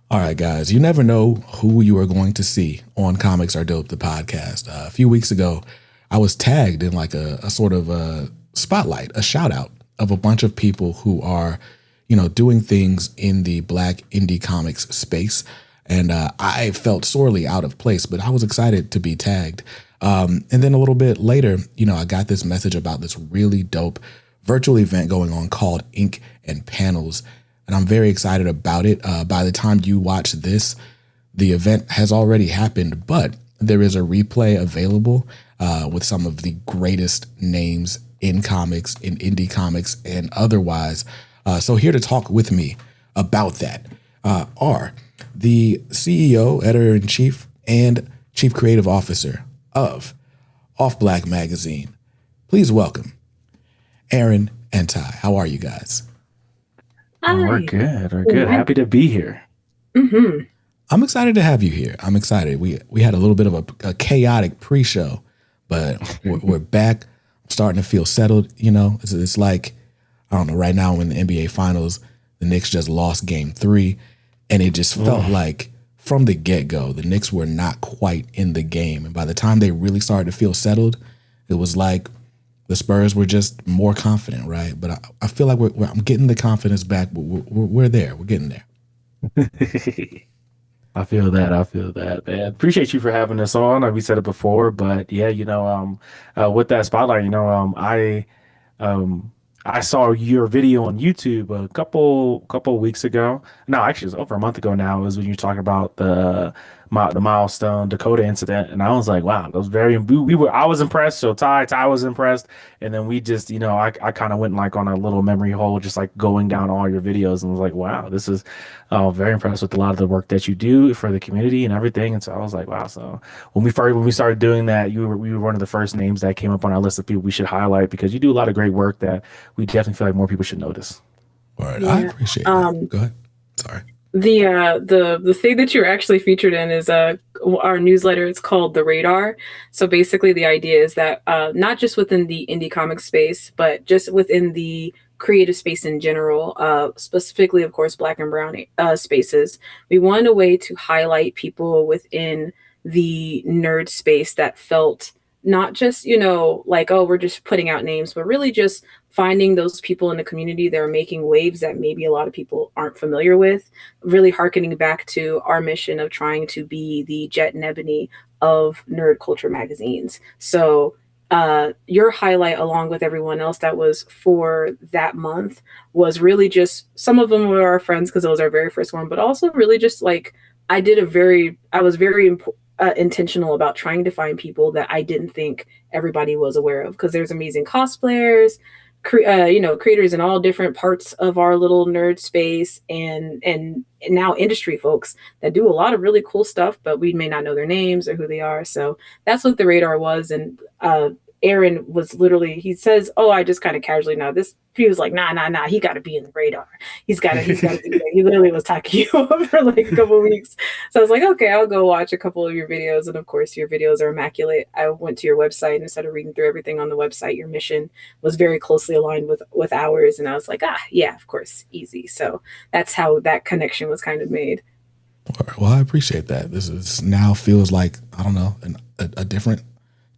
All right, guys, you never know who you are going to see on Comics Are Dope, the podcast. A few weeks ago, I was tagged in like a sort of a spotlight, a shout out of a bunch of people who are, doing things in the Black indie comics space. And I felt sorely out of place, but I was excited to be tagged. And then a little bit later, I got this message about this really dope virtual event going on called Ink and Panels, and I'm very excited about it. By the time you watch this, the event has already happened, but there is a replay available with some of the greatest names in comics, in indie comics, and otherwise. So here to talk with me about that are the CEO, editor-in-chief, and chief creative officer of Off Black Magazine. Please welcome Aran and Ty. How are you guys? We're Hi. good. We're good. Happy to be here. Mm-hmm. I'm excited to have you here. I'm excited. We had a little bit of a chaotic pre-show, but we're back. I'm starting to feel settled. It's like, I don't know, right now in the NBA Finals, the Knicks just lost game 3, and it just felt like from the get-go, the Knicks were not quite in the game. And by the time they really started to feel settled, it was like the Spurs were just more confident, right? But I feel like I'm getting the confidence back. We're there. We're getting there. I feel that. I feel that, man. Appreciate you for having us on. Like we said it before, but yeah, with that spotlight, um, I saw your video on YouTube a couple weeks ago. No, actually, it was over a month ago now. It was when you were talking about the milestone Dakota incident, and I was like, wow, that was very. We were. I was impressed. So Ty was impressed, and then we just, I kind of went like on a little memory hole, just like going down all your videos, and was like, wow, this is very impressed with a lot of the work that you do for the community and everything. And so I was like, wow. So when we started doing that, we were one of the first names that came up on our list of people we should highlight because you do a lot of great work that we definitely feel like more people should notice. All right, I Yeah. appreciate that. Go ahead. Sorry. The thing that you're actually featured in is our newsletter. It's called The Radar. So basically, the idea is that not just within the indie comic space, but just within the creative space in general, specifically, of course, Black and Brown spaces, we wanted a way to highlight people within the nerd space that felt not just like, oh, we're just putting out names, but really just finding those people in the community that are making waves that maybe a lot of people aren't familiar with, really hearkening back to our mission of trying to be the Jet and Ebony of nerd culture magazines. So your highlight, along with everyone else that was for that month, was really just, some of them were our friends because it was our very first one, but also really just like, I was very intentional about trying to find people that I didn't think everybody was aware of, because there's amazing cosplayers, creators in all different parts of our little nerd space, and now industry folks that do a lot of really cool stuff, but we may not know their names or who they are. So that's what the radar was. And Aran was literally, he says, oh, I just kind of casually know this. He was like, nah, he got to be in the radar. He's got to be there. He literally was talking you over for like a couple weeks. So I was like, okay, I'll go watch a couple of your videos. And of course, your videos are immaculate. I went to your website and started reading through everything on the website. Your mission was very closely aligned with ours. And I was like, yeah, of course, easy. So that's how that connection was kind of made. All right, well, I appreciate that. This is now feels like, I don't know, a different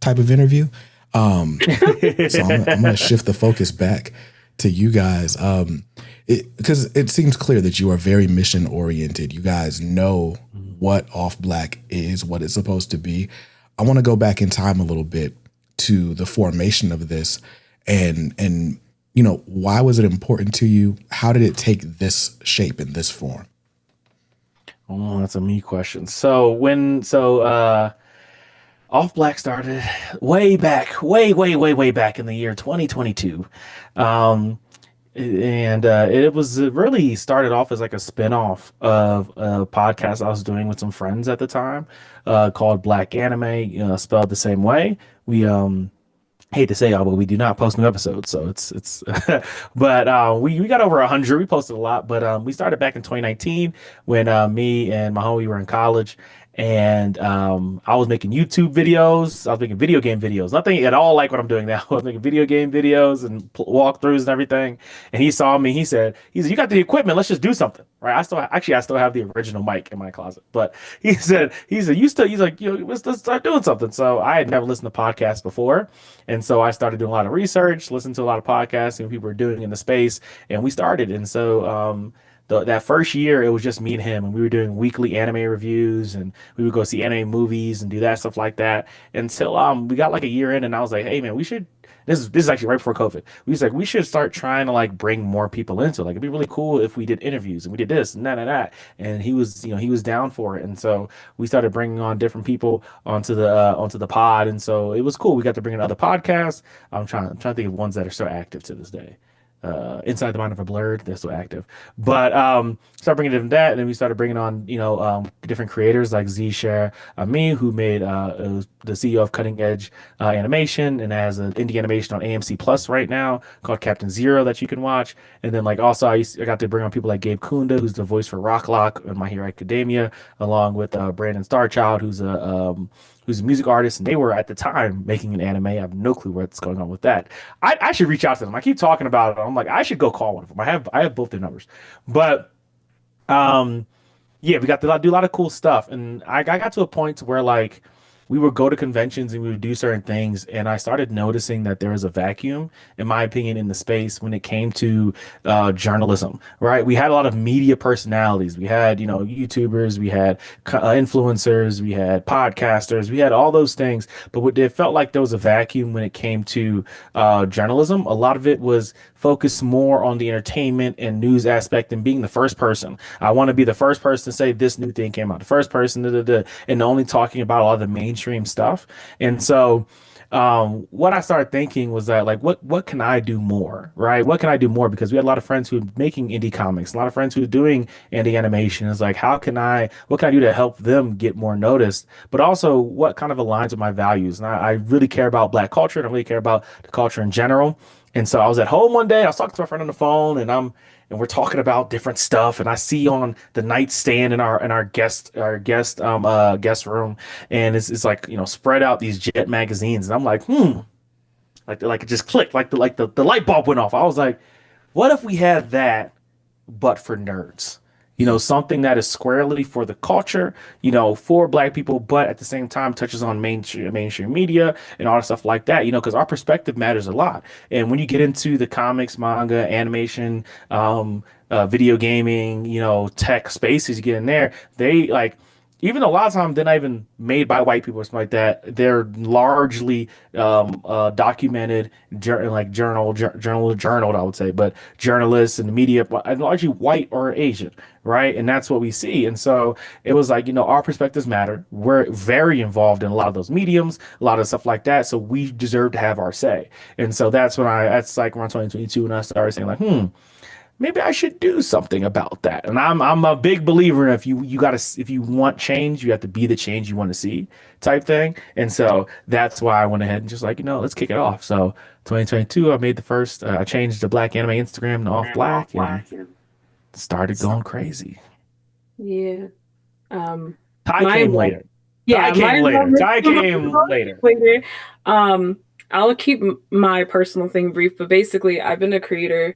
type of interview. So I'm going to shift the focus back to you guys, because it seems clear that you are very mission oriented. You guys know what Off Black is, what it's supposed to be. I want to go back in time a little bit to the formation of this, and why was it important to you? How did it take this shape in this form? Oh, that's a me question. Off Black started way back, way back in the year 2022. Um, and it was really started off as like a spinoff of a podcast I was doing with some friends at the time, called Black Anime, spelled the same way. We hate to say y'all, but we do not post new episodes, so it's but we got over 100. We posted a lot, but we started back in 2019 when me and my homie were in college, and I was making YouTube videos. I was making video game videos. Nothing at all like what I'm doing now. I was making video game videos and walkthroughs and everything. And he saw me. He said, "You got the equipment. Let's just do something." Right? I still have the original mic in my closet. But he's like, let's start doing something. So I had never listened to podcasts before, and so I started doing a lot of research, listened to a lot of podcasts and people were doing in the space, and we started. And so that first year, it was just me and him, and we were doing weekly anime reviews, and we would go see anime movies and do that stuff like that until we got like a year in, and I was like, "Hey man, we should." This is actually right before COVID. We was like, we should start trying to like bring more people into it. Like it'd be really cool if we did interviews and we did this and that and that. And he was down for it, and so we started bringing on different people onto the pod, and so it was cool. We got to bring in other podcasts. I'm trying to think of ones that are so active to this day. Inside the Mind of a Blurred, they're still active. But started bringing in that, and then we started bringing on different creators like Z Share me, who made the CEO of Cutting Edge Animation and has an indie animation on AMC Plus right now called Captain Zero that you can watch. And then like also I got to bring on people like Gabe Kunda, who's the voice for Rock Lock and My Hero Academia, along with Brandon Starchild, who's a music artist, and they were at the time making an anime. I have no clue what's going on with that. I should reach out to them. I keep talking about it. I'm like, I should go call one of them. I have both their numbers, but yeah, we got to do a lot of cool stuff, and I got to a point to where like we would go to conventions and we would do certain things, and I started noticing that there was a vacuum, in my opinion, in the space when it came to journalism. Right, we had a lot of media personalities. We had YouTubers, we had influencers, we had podcasters, we had all those things, but it felt like there was a vacuum when it came to journalism. A lot of it was focused more on the entertainment and news aspect and being the first person. I want to be the first person to say this new thing came out, the first person, and only talking about all the mainstream stuff. And so what I started thinking was that like what can I do more, right? What can I do more? Because we had a lot of friends who were making indie comics, a lot of friends who were doing indie animation. It's like what can I do to help them get more noticed? But also what kind of aligns with my values? And I really care about Black culture, and I really care about the culture in general. And so I was at home one day, I was talking to my friend on the phone, and we're talking about different stuff, and I see on the nightstand in our guest room, and it's like spread out these Jet magazines, and I'm like like it just clicked, like the light bulb went off. I was like, what if we had that but for nerds? Something that is squarely for the culture, for Black people, but at the same time touches on mainstream media and all that stuff like that, because our perspective matters a lot. And when you get into the comics, manga, animation, video gaming, tech spaces, you get in there, they like, even a lot of times they're not even made by white people or something like that. They're largely documented, journal, I would say, but journalists and the media, largely white or Asian, right? And that's what we see. And so it was like, our perspectives matter. We're very involved in a lot of those mediums, a lot of stuff like that. So we deserve to have our say. And so that's like around 2022 when I started saying like, maybe I should do something about that. And I'm a big believer in if you want change, you have to be the change you want to see type thing. And so that's why I went ahead and just like, let's kick it off. So 2022, I made the first, I changed the Black Anime Instagram to Off Black and started going crazy. Yeah. Ty came later. Yeah, Ty came later. I'll keep my personal thing brief, but basically I've been a creator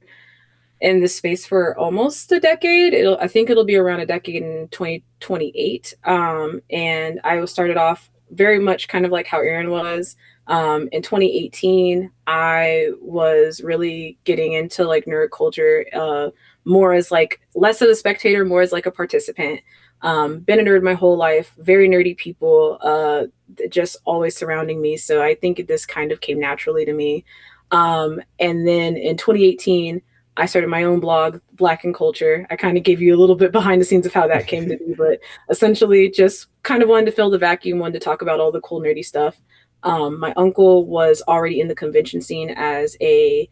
in this space for almost a decade. I think it'll be around a decade in 2028. And I started off very much kind of like how Aran was. In 2018, I was really getting into like nerd culture, more as like less of a spectator, more as like a participant. Been a nerd my whole life, very nerdy people, just always surrounding me. So I think this kind of came naturally to me. And then in 2018, I started my own blog, Black and Culture. I kind of gave you a little bit behind the scenes of how that came to be, but essentially just kind of wanted to fill the vacuum, wanted to talk about all the cool nerdy stuff. My uncle was already in the convention scene as a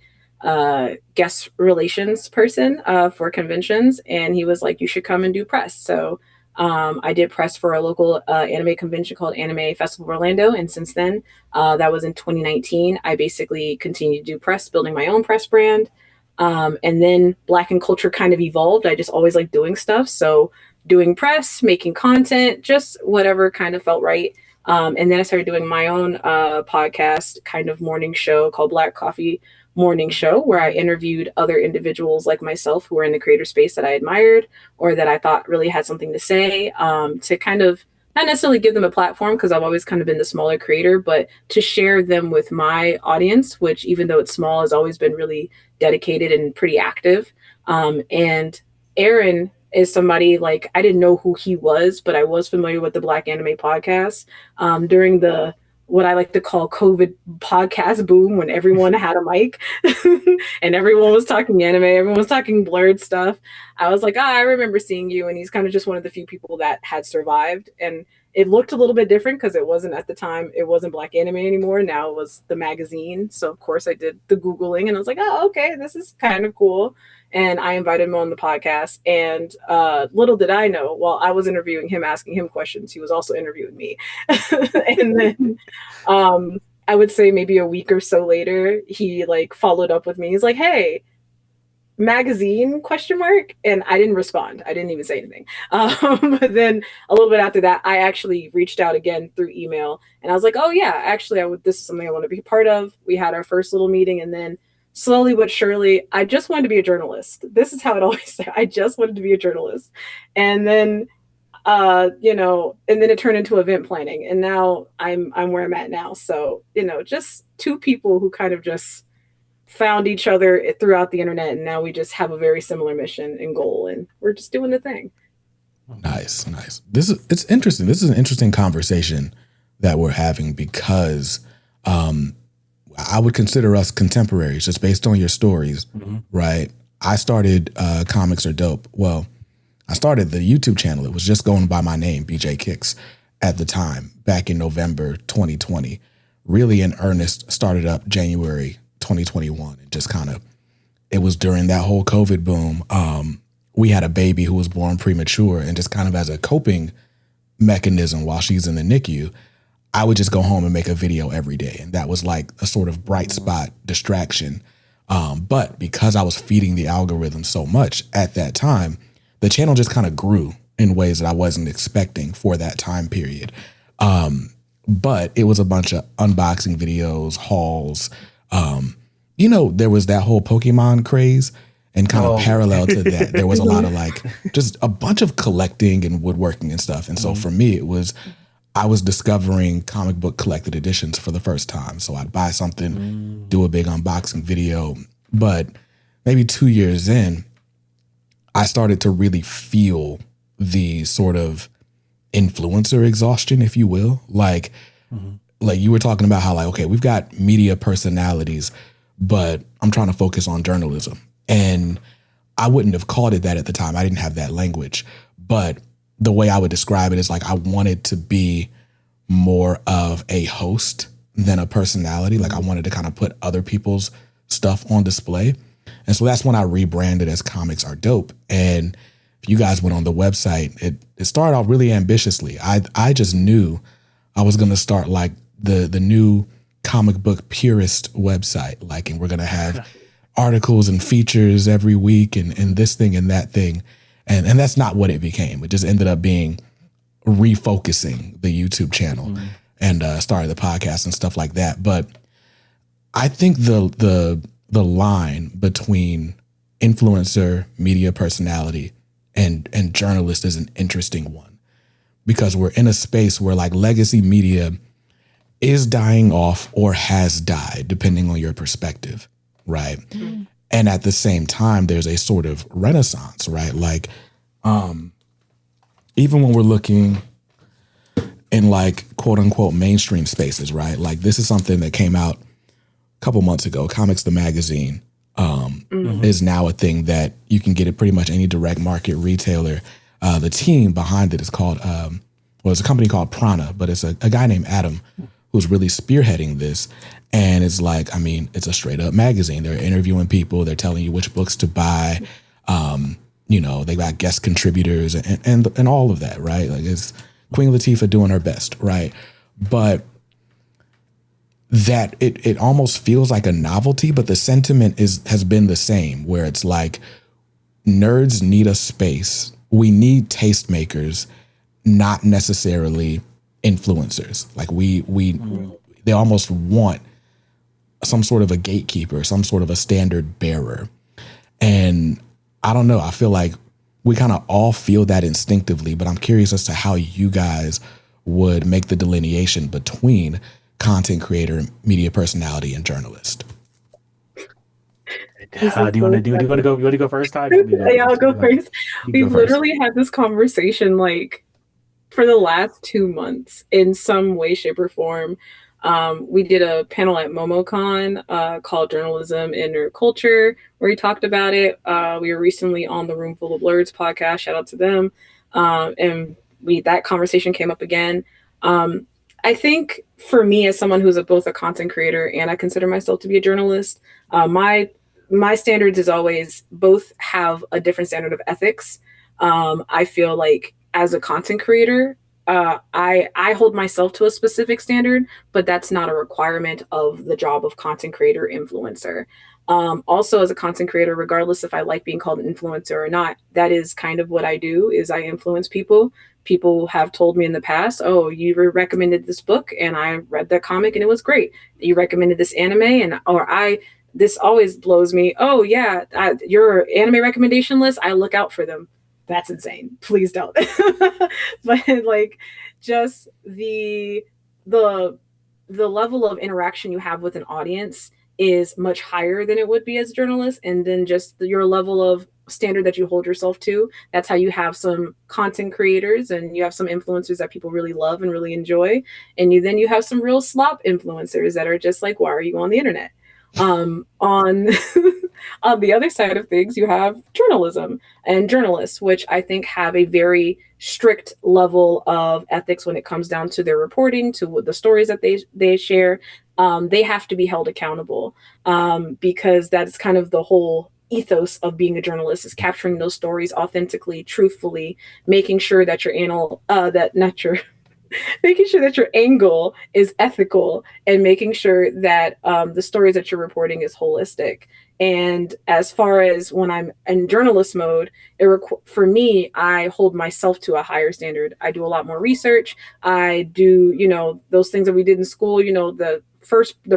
guest relations person for conventions, and he was like, you should come and do press. So I did press for a local anime convention called Anime Festival of Orlando, and since then, that was in 2019, I basically continued to do press, building my own press brand. And then Black and Culture kind of evolved. I just always like doing stuff. So doing press, making content, just whatever kind of felt right. And then I started doing my own podcast, kind of morning show called Black Coffee Morning Show, where I interviewed other individuals like myself who were in the creator space that I admired or that I thought really had something to say, to kind of not necessarily give them a platform, because I've always kind of been the smaller creator, but to share them with my audience, which even though it's small, has always been really dedicated and pretty active. And Aran is somebody, like, I didn't know who he was, but I was familiar with the Black Anime podcast during the what I like to call COVID podcast boom, when everyone had a mic and everyone was talking anime, everyone was talking blurred stuff. I was like, I remember seeing you. And he's kind of just one of the few people that had survived. And it looked a little bit different because it wasn't, at the time, it wasn't Black Anime anymore. Now it was the magazine. So of course I did the Googling and I was like, oh, okay, this is kind of cool. And I invited him on the podcast. And little did I know, while I was interviewing him, asking him questions, he was also interviewing me. And then I would say maybe a week or so later, he like followed up with me. He's like, hey, magazine question mark, and I didn't respond. I didn't even say anything. But then a little bit after that, I actually reached out again through email, and I was like, oh yeah, actually this is something I want to be part of. We had our first little meeting, and then slowly but surely, I just wanted to be a journalist. This is how it always started. I just wanted to be a journalist. And then and then it turned into event planning, and now I'm where I'm at now. So, just two people who kind of just found each other throughout the internet, and now we just have a very similar mission and goal, and we're just doing the thing. Nice. It's interesting. This is an interesting conversation that we're having, because I would consider us contemporaries just based on your stories, right? I started Comics Are Dope. Well, I started the YouTube channel. It was just going by my name, BJ Kicks, at the time, back in November 2020. Really in earnest, started up January 2021. And just kind of, it was during that whole COVID boom. We had a baby who was born premature, and just kind of as a coping mechanism while she's in the NICU, I would just go home and make a video every day. And that was like a sort of bright spot distraction. But because I was feeding the algorithm so much at that time, the channel just kind of grew in ways that I wasn't expecting for that time period. But it was a bunch of unboxing videos, hauls. There was that whole Pokemon craze, and kind of parallel to that, there was a lot of like just a bunch of collecting and woodworking and stuff. And so for me, I was discovering comic book collected editions for the first time. So I'd buy something, do a big unboxing video. But maybe 2 years in, I started to really feel the sort of influencer exhaustion, if you will. Like you were talking about how, like, okay, we've got media personalities, but I'm trying to focus on journalism. And I wouldn't have called it that at the time. I didn't have that language. But the way I would describe it is like I wanted to be more of a host than a personality. Like I wanted to kind of put other people's stuff on display. And so that's when I rebranded as Comics Are Dope. And if you guys went on the website, it started off really ambitiously. I just knew I was going to start like the new comic book purist website. Like, and we're going to have articles and features every week and this thing and that thing. And that's not what it became. It just ended up being refocusing the YouTube channel and started the podcast and stuff like that. But I think the line between influencer, media personality, and journalist is an interesting one, because we're in a space where like legacy media is dying off or has died, depending on your perspective, right? And at the same time, there's a sort of renaissance, right? Like, even when we're looking in like quote unquote mainstream spaces, right? Like this is something that came out a couple months ago. Comics the Magazine is now a thing that you can get at pretty much any direct market retailer. The team behind it is called, it's a company called Prana, but it's a guy named Adam who's really spearheading this. And it's like, I mean, it's a straight up magazine. They're interviewing people. They're telling you which books to buy. They got guest contributors and all of that, right? Like it's Queen Latifah doing her best, right? But that it almost feels like a novelty, but the sentiment has been the same, where it's like nerds need a space we need tastemakers, not necessarily influencers. Like they almost want some sort of a gatekeeper, some sort of a standard bearer. And I don't know, I feel like we kind of all feel that instinctively, but I'm curious as to how you guys would make the delineation between content creator, media personality, and journalist. Do you want to go? You want to go first, Ty? Yeah, I'll go first. We've literally had this conversation like for the last 2 months in some way, shape, or form. We did a panel at MomoCon called Journalism and Nerd Culture, where we talked about it. We were recently on the Room Full of Blurs podcast. Shout out to them. And that conversation came up again. I think for me, as someone who's both a content creator and I consider myself to be a journalist, my standards is always both have a different standard of ethics. I feel like as a content creator, I hold myself to a specific standard, but that's not a requirement of the job of content creator influencer. Also, as a content creator, regardless if I like being called an influencer or not, that is kind of what I do. Is I influence people. People have told me in the past, "Oh, you recommended this book, and I read that comic, and it was great. You recommended this anime, and or I." This always blows me. Oh yeah, your anime recommendation list. I look out for them. That's insane. Please don't. But like, just the level of interaction you have with an audience is much higher than it would be as a journalist, and then just your level of standard that you hold yourself to. That's how you have some content creators and you have some influencers that people really love and really enjoy, and you have some real slop influencers that are just like, why are you on the internet? On on the other side of things, you have journalism and journalists, which I think have a very strict level of ethics when it comes down to their reporting, to the stories that they share. They have to be held accountable, because that's kind of the whole ethos of being a journalist, is capturing those stories authentically, truthfully, making sure that making sure that your angle is ethical, and making sure that the stories that you're reporting is holistic. And as far as when I'm in journalist mode, for me, I hold myself to a higher standard. I do a lot more research. I do, those things that we did in school, the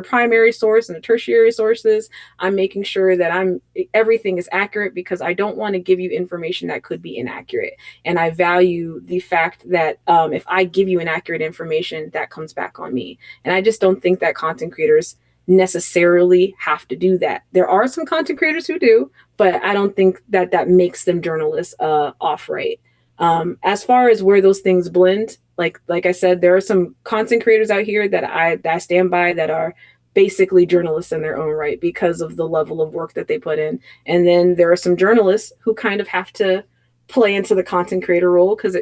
primary source and the tertiary sources. I'm making sure that everything is accurate, because I don't want to give you information that could be inaccurate. And I value the fact that if I give you inaccurate information, that comes back on me. And I just don't think that content creators necessarily have to do that. There are some content creators who do, but I don't think that makes them journalists off right. As far as where those things blend, like I said, there are some content creators out here that I stand by that are basically journalists in their own right because of the level of work that they put in. And then there are some journalists who kind of have to play into the content creator role because,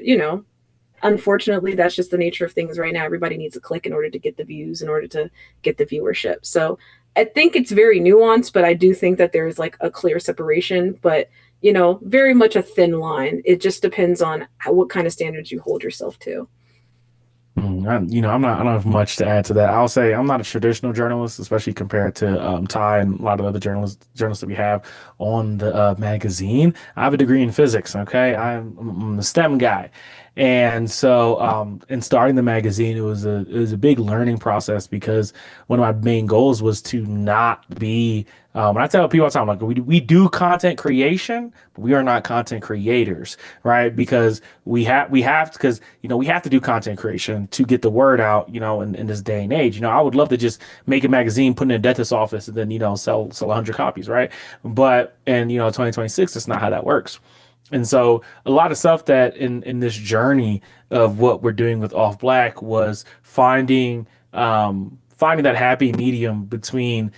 unfortunately, that's just the nature of things right now. Everybody needs a click in order to get the views, in order to get the viewership. So I think it's very nuanced, but I do think that there is like a clear separation, but very much a thin line. It just depends on what kind of standards you hold yourself to. I don't have much to add to that. I'll say I'm not a traditional journalist, especially compared to Ty and a lot of other journalists that we have on the magazine. I have a degree in physics. Okay, I'm a STEM guy, and so in starting the magazine, it was a big learning process, because one of my main goals was to not be. When I tell people all the time, like we do content creation, but we are not content creators, right? Because we have to do content creation to get the word out, in this day and age. I would love to just make a magazine, put it in a dentist's office, and then sell 100 copies, right? But in 2026, that's not how that works. And so a lot of stuff that in this journey of what we're doing with Off Black was finding that happy medium between,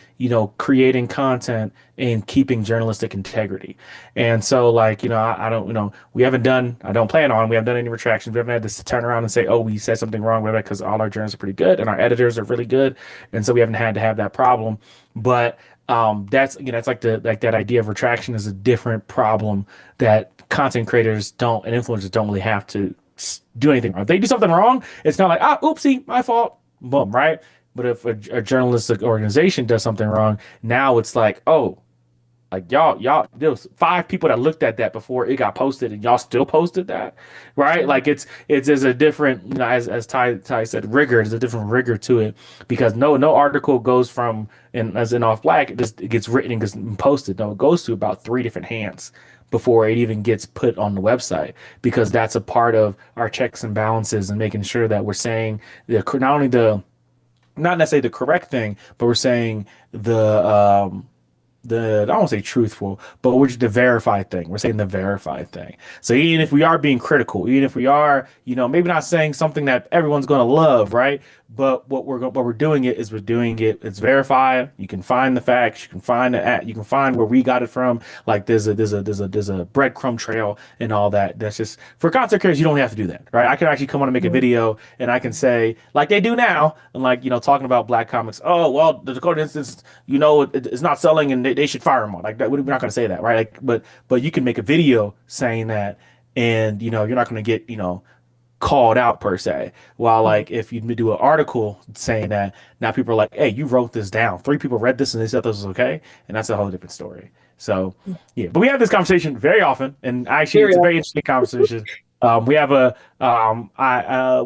creating content and keeping journalistic integrity. And so I don't, we haven't done any retractions. We haven't had to turn around and say, oh, we said something wrong with it, because all our journalists are pretty good and our editors are really good. And so we haven't had to have that problem. But that's like that idea of retraction is a different problem that content creators and influencers don't really have to do anything wrong. If they do something wrong, it's not like, oopsie, my fault, boom, right? But if a journalistic organization does something wrong, now it's like, oh, Like y'all, there was 5 people that looked at that before it got posted, and y'all still posted that, right? Like it's there's a different, as Ty said, rigor. There's a different rigor to it because no article goes from, and as in off black, it gets written and gets posted. No, it goes to about 3 different hands before it even gets put on the website, because that's a part of our checks and balances and making sure that we're saying not only the, not necessarily the correct thing, but we're saying the I don't want to say truthful, but we're just the verified thing. We're saying the verified thing. So even if we are being critical, even if we are, maybe not saying something that everyone's going to love, right? But what we're doing it is we're doing it. It's verified. You can find the facts. You can find you can find where we got it from. Like there's a breadcrumb trail and all that. That's just for content creators. You don't have to do that, right? I can actually come on and make a video and I can say like they do now, and like talking about black comics. Oh well, the Dakota instance, it's not selling and they should fire him on like that. We're not going to say that, right? Like, but you can make a video saying that, and you're not going to get called out per se. While like if you do an article saying that, now people are like, hey, you wrote this down. 3 people read this and they said this was okay, and that's a whole different story. So yeah, but we have this conversation very often, and actually it's a very interesting conversation. We have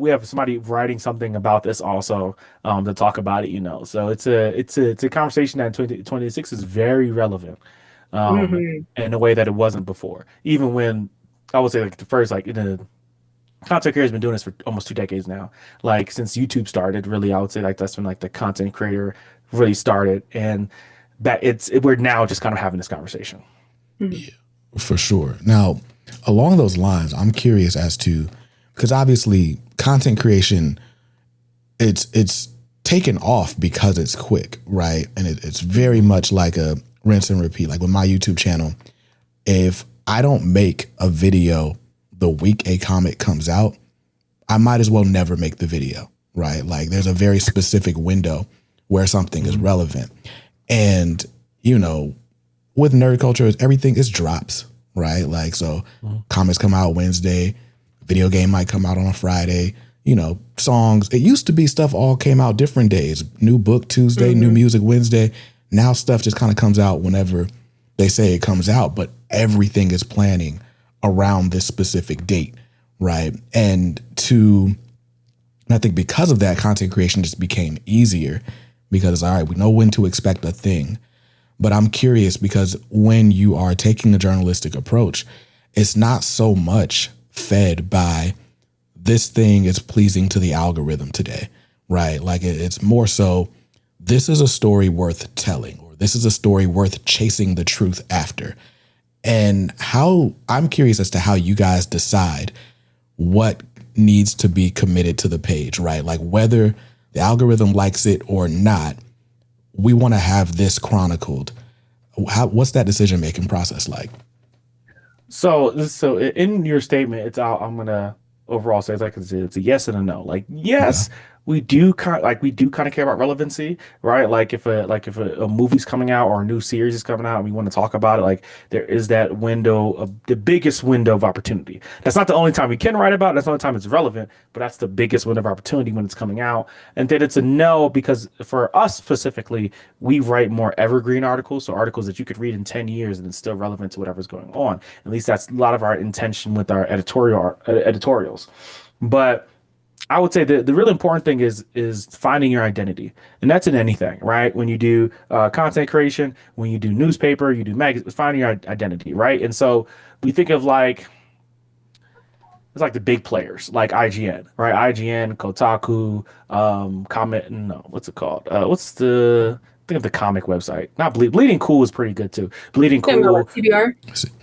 we have somebody writing something about this also to talk about it. So it's a conversation that in 2026 is very relevant in a way that it wasn't before. Even when I would say like the first like in the content creator has been doing this for almost 2 decades now. Like since YouTube started, really, I would say like that's when like the content creator really started, and that we're now just kind of having this conversation. Yeah, for sure. Now, along those lines, I'm curious as to, because obviously content creation, it's taken off because it's quick, right? And it's very much like a rinse and repeat. Like with my YouTube channel, if I don't make a video the week a comic comes out, I might as well never make the video, right? Like there's a very specific window where something is relevant. And, with nerd culture, everything is drops, right? Like, so comics come out Wednesday, video game might come out on a Friday, songs. It used to be stuff all came out different days. New book Tuesday, new music Wednesday. Now stuff just kind of comes out whenever they say it comes out, but everything is planning around this specific date, right? And I think because of that, content creation just became easier because, all right, we know when to expect a thing. But I'm curious because when you are taking a journalistic approach, it's not so much fed by this thing is pleasing to the algorithm today, right? Like it's more so, this is a story worth telling, or this is a story worth chasing the truth after. And I'm curious as to how you guys decide what needs to be committed to the page, right? Like whether the algorithm likes it or not, we want to have this chronicled. What's that decision-making process like? So in your statement, I'm gonna overall say it's a yes and a no. Like yes, we do kind of care about relevancy, right? Like if a movie's coming out or a new series is coming out and we want to talk about it, like there is that window of the biggest window of opportunity. That's not the only time we can write about it. That's the only time it's relevant, but that's the biggest window of opportunity when it's coming out. And then it's a no because for us specifically, we write more evergreen articles, so articles that you could read in 10 years and it's still relevant to whatever's going on. At least that's a lot of our intention with our editorials. But I would say the really important thing is finding your identity, and that's in anything, right? When you do content creation, when you do newspaper, you do magazine, finding your identity, right? And so we think of like it's like the big players, like IGN, right? IGN, Kotaku, Comment, no, what's it called? Think of the comic website. Not Bleeding Cool is pretty good too. Bleeding Cool, CBR.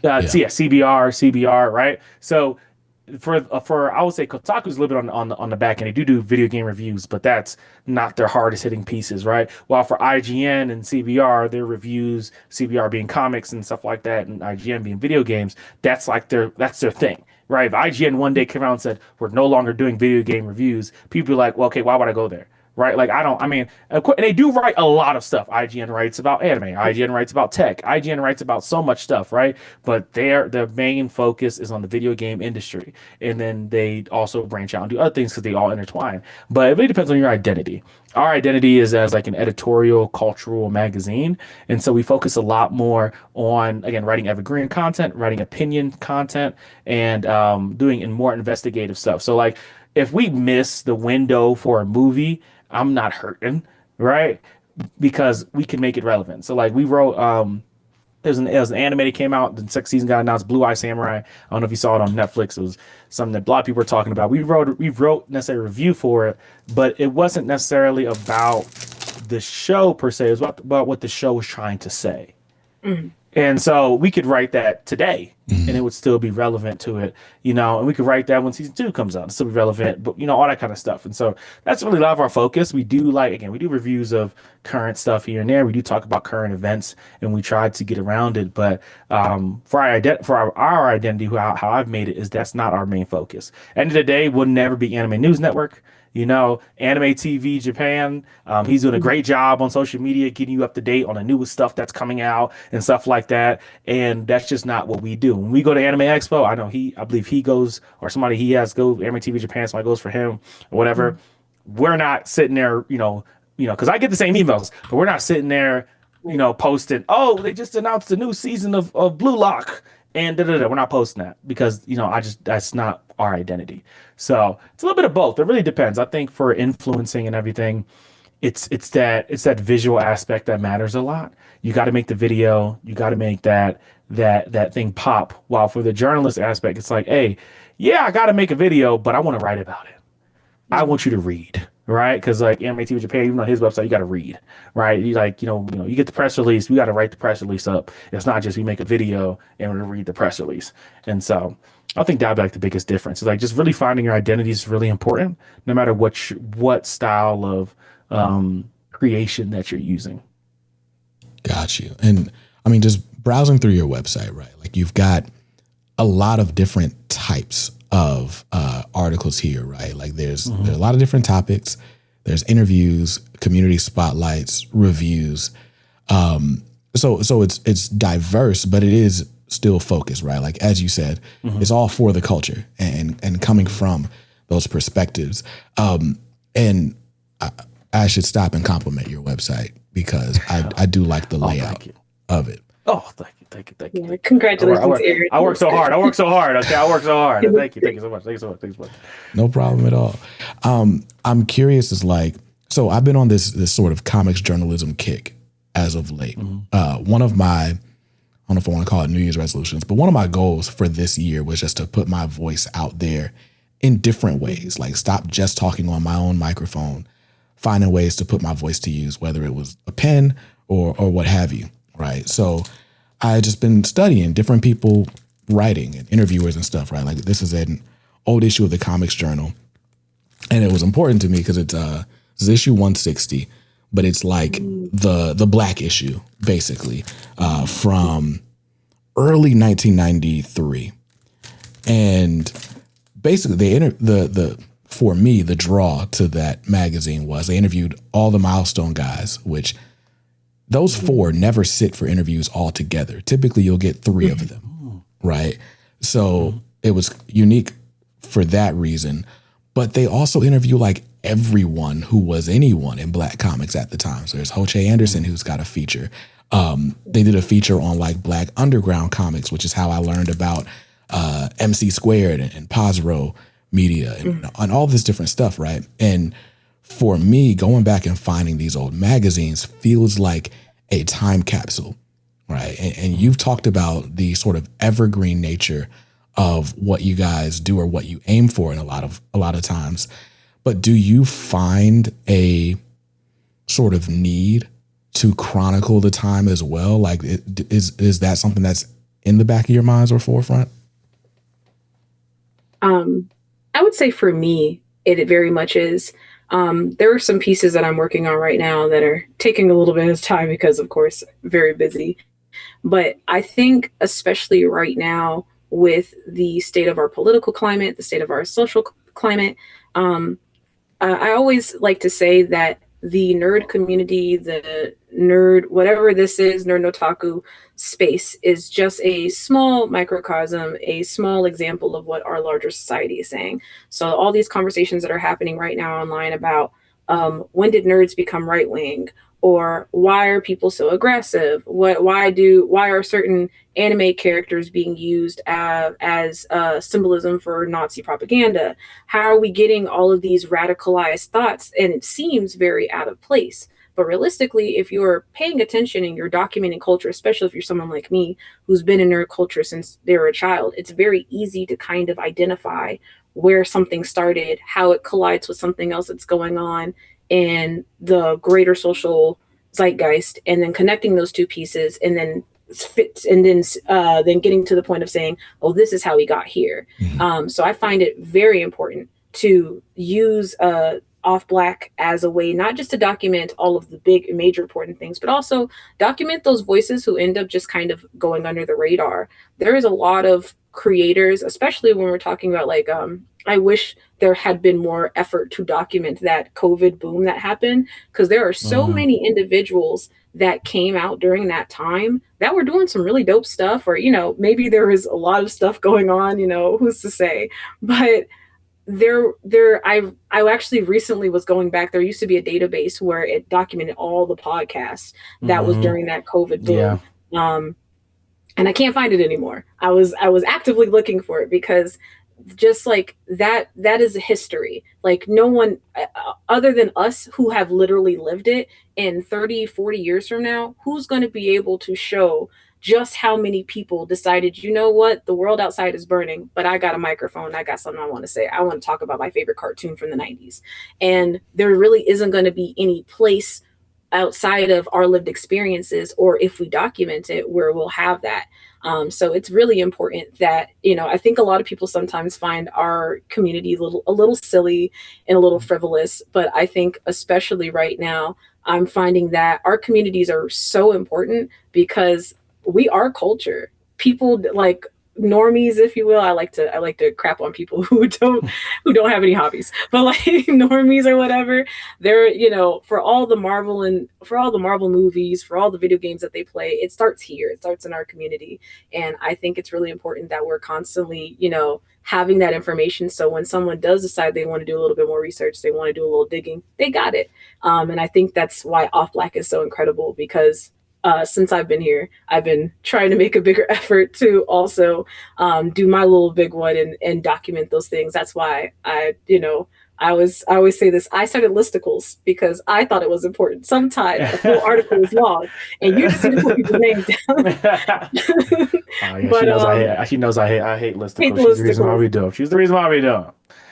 CBR, right? So for I would say Kotaku's a little bit on the back end. They do video game reviews, but that's not their hardest hitting pieces, right? While for IGN and CBR, their reviews, CBR being comics and stuff like that, and IGN being video games, that's their thing, right? If IGN one day came out and said we're no longer doing video game reviews, people be like, well, okay, why would I go there? right? Like I mean, and they do write a lot of stuff. IGN writes about anime, IGN writes about tech, IGN writes about so much stuff, right? But their main focus is on the video game industry, and then they also branch out and do other things because they all intertwine. But it really depends on your identity. Our identity is as like an editorial, cultural magazine, and so we focus a lot more on, again, writing evergreen content, writing opinion content, and doing in more investigative stuff. So like if we miss the window for a movie, I'm not hurting, right? Because we can make it relevant. So like we wrote there's an anime that came out, the second season got announced, Blue Eye Samurai. I don't know if you saw it on Netflix. It was something that a lot of people were talking about. We wrote necessarily a review for it, but it wasn't necessarily about the show per se. It was about what the show was trying to say. Mhm. And so we could write that today and it would still be relevant to it, and we could write that when season 2 comes out, and still be relevant, but all that kind of stuff. And so that's really a lot of our focus. We do we do reviews of current stuff here and there. We do talk about current events and we try to get around it. But for our identity, how I've made it is that's not our main focus. End of the day, we'll never be Anime News Network. Anime TV Japan. He's doing a great job on social media, getting you up to date on the newest stuff that's coming out and stuff like that. And that's just not what we do. When we go to Anime Expo, I believe he goes, or somebody he has go Anime TV Japan, somebody goes for him or whatever. We're not sitting there, because I get the same emails, but we're not sitting there, posting, oh, they just announced a new season of Blue Lock. And we're not posting that because that's not our identity. So it's a little bit of both. It really depends. I think for influencing and everything, it's that visual aspect that matters a lot. You got to make the video. You got to make that thing pop. While for the journalist aspect, it's like, hey, yeah, I got to make a video, but I want to write about it. I want you to read, right? Because like Anime TV Japan, even on his website, you got to read, right? You you get the press release. We got to write the press release up. It's not just we make a video and we read the press release. And so I think that'd be like the biggest difference. It's like just really finding your identity is really important, no matter what style of creation that you're using. Got you. And I mean, just browsing through your website, right? Like you've got a lot of different types of articles here, right? Like there's a lot of different topics. There's interviews, community spotlights, reviews. So it's diverse, but it is still focused, right? Like as you said, it's all for the culture and coming from those perspectives. And I should stop and compliment your website because I do like the layout of it. Oh, thank you. Yeah, congratulations, Aaron. I work so hard. Okay, I work so hard. Thank you so much. Thank you so much. No problem at all. I'm curious, so I've been on this sort of comics journalism kick as of late. One of my, I don't know if I want to call it New Year's resolutions, but one of my goals for this year was just to put my voice out there in different ways, like stop just talking on my own microphone, finding ways to put my voice to use, whether it was a pen or what have you. Right. So I had just been studying different people writing and interviewers and stuff. Right. Like this is an old issue of the Comics Journal. And it was important to me because it's issue 160, but it's like the black issue, basically, from early 1993. And basically for me, the draw to that magazine was they interviewed all the milestone guys, which those 4 never sit for interviews all together. Typically, you'll get 3 of them, right? So it was unique for that reason. But they also interview like everyone who was anyone in Black comics at the time. So there's Ho Che Anderson, who's got a feature. They did a feature on like Black underground comics, which is how I learned about MC Squared and Pozro Media and all this different stuff, right? And for me, going back and finding these old magazines feels like a time capsule, right? And you've talked about the sort of evergreen nature of what you guys do or what you aim for in a lot of times. But do you find a sort of need to chronicle the time as well? Like, is that something that's in the back of your minds or forefront? I would say for me, it very much is. There are some pieces that I'm working on right now that are taking a little bit of time because, of course, very busy. But I think especially right now with the state of our political climate, the state of our social climate, I always like to say that the nerd community, the nerd, whatever this is, nerd otaku space is just a small microcosm, a small example of what our larger society is saying. So all these conversations that are happening right now online about when did nerds become right wing, or why are people so aggressive? Why are certain anime characters being used as symbolism for Nazi propaganda? How are we getting all of these radicalized thoughts? And it seems very out of place. But realistically, if you're paying attention and you're documenting culture, especially if you're someone like me who's been in nerd culture since they were a child, it's very easy to kind of identify where something started, how it collides with something else that's going on in the greater social zeitgeist, and then connecting those two pieces, and then fits, and then getting to the point of saying, oh, this is how we got here. So I find it very important to use off black as a way not just to document all of the big major important things, but also document those voices who end up just kind of going under the radar. There is a lot of creators, especially when we're talking about like I wish there had been more effort to document that COVID boom that happened, because there are so many individuals that came out during that time that were doing some really dope stuff, or maybe there was a lot of stuff going on, who's to say. But I actually recently was going back. There used to be a database where it documented all the podcasts that was during that COVID boom. And I can't find it anymore. I was actively looking for it, because just like that is a history. Like no one other than us who have literally lived it, in 30-40 years from now, who's going to be able to show just how many people decided, you know what, the world outside is burning, but I got a microphone, I got something I want to say. I want to talk about my favorite cartoon from the 90s. And there really isn't going to be any place outside of our lived experiences, or if we document it, where we'll have that. So it's really important that, I think a lot of people sometimes find our community a little silly and a little frivolous, but I think especially right now, I'm finding that our communities are so important, because we are culture. People like normies, if you will. I like to crap on people who don't have any hobbies, but like normies or whatever. They're, for all the Marvel movies, for all the video games that they play, it starts here. It starts in our community. And I think it's really important that we're constantly, having that information. So when someone does decide they want to do a little bit more research, they want to do a little digging, they got it. And I think that's why Off Black is so incredible, because since I've been here, I've been trying to make a bigger effort to also do my little big one and document those things. That's why I always say this. I started listicles because I thought it was important. Sometimes a full article is long, and you just need to put people's names down. Yeah, but, she knows I hate listicles. She's the reason why we do it. She's the reason why we do it.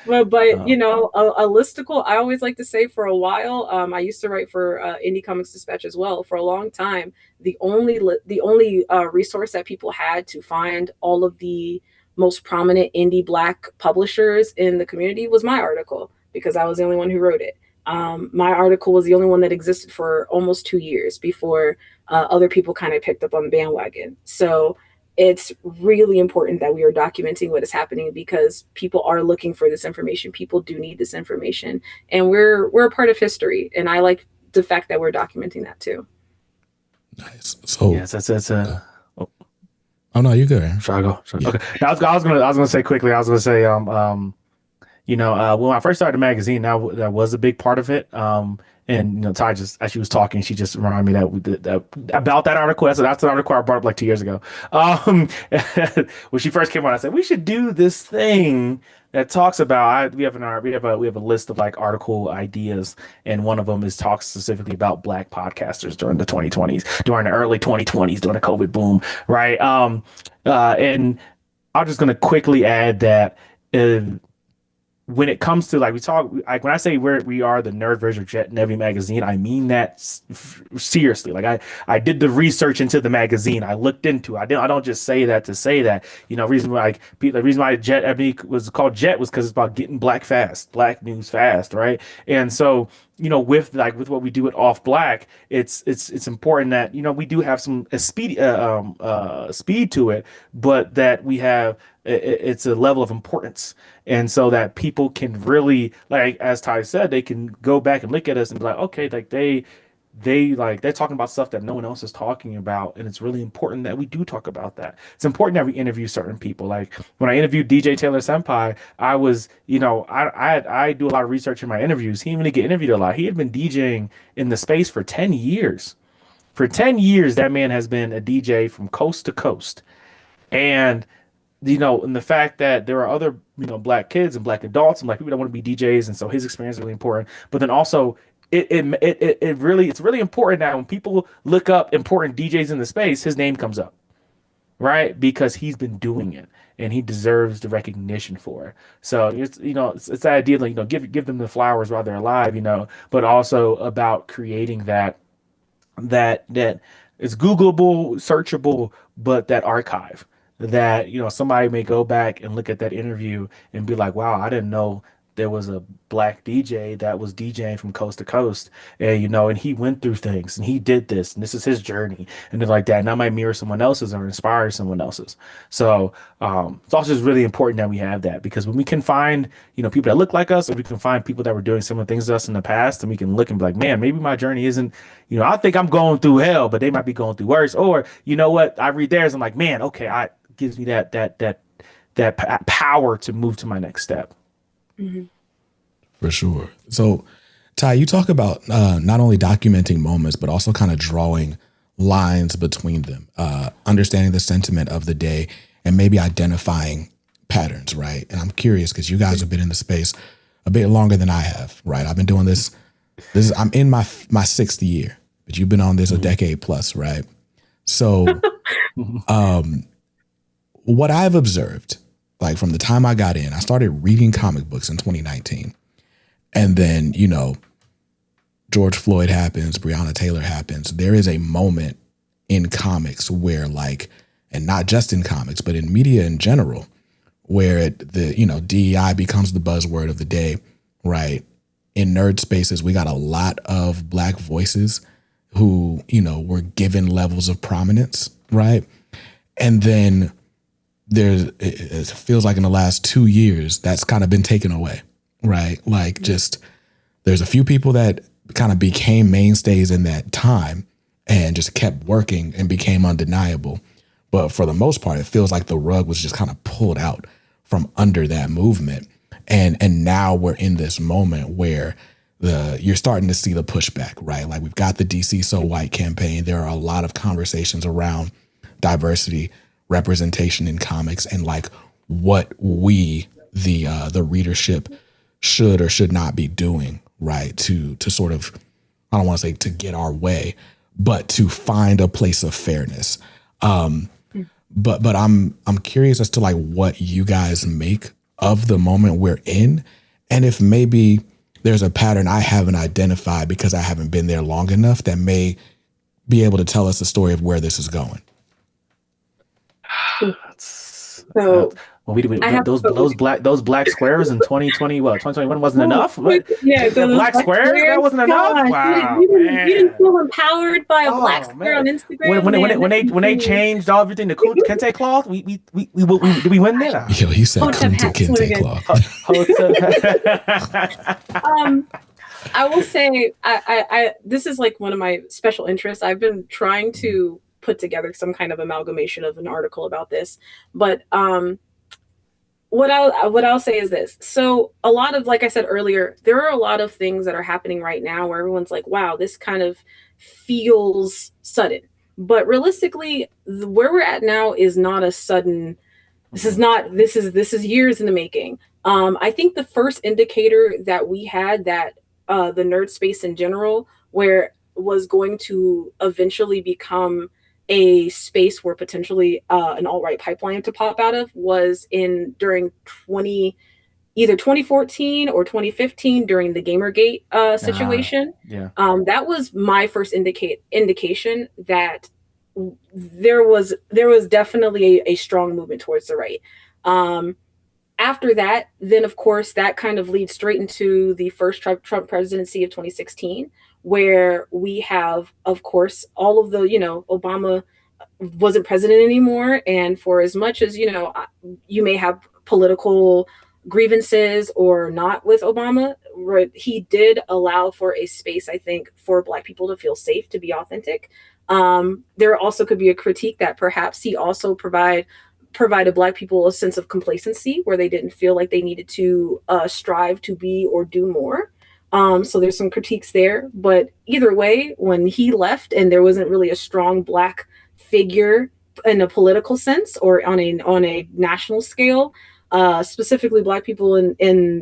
But a listicle, I always like to say, for a while, I used to write for Indie Comics Dispatch as well. For a long time, the only resource that people had to find all of the most prominent indie Black publishers in the community was my article, because I was the only one who wrote it. My article was the only one that existed for almost 2 years before other people kind of picked up on the bandwagon. So it's really important that we are documenting what is happening, because people are looking for this information. People do need this information, and we're a part of history. And I like the fact that we're documenting that too. Nice. So yes, that's a. Oh no, you're good. Should I go? Yeah. Okay. Now, I was gonna say quickly. I was gonna say when I first started the magazine, that was a big part of it. And Ty, just as she was talking, she just reminded me that about that article. That's an article I brought up like 2 years ago. When she first came on, I said we should do this thing that talks about. We have a list of like article ideas, and one of them talks specifically about Black podcasters during the 2020s, during the early 2020s, during the COVID boom, right? And I'm just gonna quickly add that. When it comes to when I say we are the nerd version of Jet Nebby magazine, I mean that seriously. Like I did the research into the magazine. I looked into it. I don't just say that to say that. The reason why Jet Nebby was called Jet was because it's about getting Black news fast, right? And so with what we do at Off Black, it's important that we do have some speed to it, but that we have it's a level of importance, and so that people can really, like as Ty said, they can go back and look at us and be like, okay, like they're talking about stuff that no one else is talking about, and it's really important that we do talk about that. It's important that we interview certain people. Like when I interviewed DJ Taylor Senpai, I was, I do a lot of research in my interviews. He didn't really get interviewed a lot. He had been DJing in the space for 10 years. For 10 years, that man has been a DJ from coast to coast. And and the fact that there are other, black kids and black adults and black people that want to be DJs, and so his experience is really important. But then also, it's really important that when people look up important DJs in the space, his name comes up, right? Because he's been doing it and he deserves the recognition for it. So it's the idea, like, give them the flowers while they're alive, but also about creating that is Googleable, searchable, but that archive that somebody may go back and look at that interview and be like, wow, I didn't know there was a black DJ that was DJing from coast to coast, and and he went through things and he did this and this is his journey and then like that, and that might mirror someone else's or inspire someone else's. So it's also just really important that we have that, because when we can find people that look like us, or we can find people that were doing similar things to us in the past, and we can look and be like, man, maybe my journey isn't, I think I'm going through hell, but they might be going through worse. Or what, I read theirs, I'm like, man, okay, gives me that power to move to my next step. Mm-hmm. For sure. So, Ty, you talk about not only documenting moments, but also kind of drawing lines between them, understanding the sentiment of the day, and maybe identifying patterns, right? And I'm curious because you guys have been in the space a bit longer than I have, right? I've been doing this. I'm in my sixth year, but you've been on this a decade plus, right? So, what I've observed, like from the time I got in, I started reading comic books in 2019. And then, George Floyd happens, Breonna Taylor happens. There is a moment in comics where, like, and not just in comics, but in media in general, where DEI becomes the buzzword of the day, right? In nerd spaces, we got a lot of black voices who, were given levels of prominence, right? And then it feels like in the last 2 years, that's kind of been taken away. Right. Like just there's a few people that kind of became mainstays in that time and just kept working and became undeniable. But for the most part, it feels like the rug was just kind of pulled out from under that movement. And now we're in this moment where you're starting to see the pushback, right? Like we've got the DC So White campaign. There are a lot of conversations around diversity, representation in comics, and like what we, the readership, should or should not be doing, right, to sort of, I don't want to say to get our way, but to find a place of fairness. But I'm curious as to like what you guys make of the moment we're in, and if maybe there's a pattern I haven't identified because I haven't been there long enough that may be able to tell us the story of where this is going. So well, those black squares in 2020, 2021 wasn't enough. Yeah, the black squares that wasn't enough. Wow, you didn't feel empowered by a black square on Instagram. When they changed everything to kente cloth, we did we win there? Yo, he said kente cloth. I will say, I this is like one of my special interests. I've been trying to put together some kind of amalgamation of an article about this, but what I'll say is this. So a lot of, like I said earlier, there are a lot of things that are happening right now where everyone's like, wow, this kind of feels sudden. But realistically, where we're at now is not a sudden. This is years in the making. I think the first indicator that we had that the nerd space in general, where was going to eventually become a space where potentially an alt-right pipeline to pop out of, was during either 2014 or 2015 during the Gamergate situation. That was my first indication that there was definitely a strong movement towards the right. After that, then of course that kind of leads straight into the first Trump presidency of 2016, where we have, of course, all of the, Obama wasn't president anymore. And for as much as, you may have political grievances or not with Obama, he did allow for a space, I think, for Black people to feel safe, to be authentic. There also could be a critique that perhaps he also provided Black people a sense of complacency where they didn't feel like they needed to strive to be or do more. So there's some critiques there, but either way, when he left and there wasn't really a strong Black figure in a political sense or on a national scale, specifically Black people in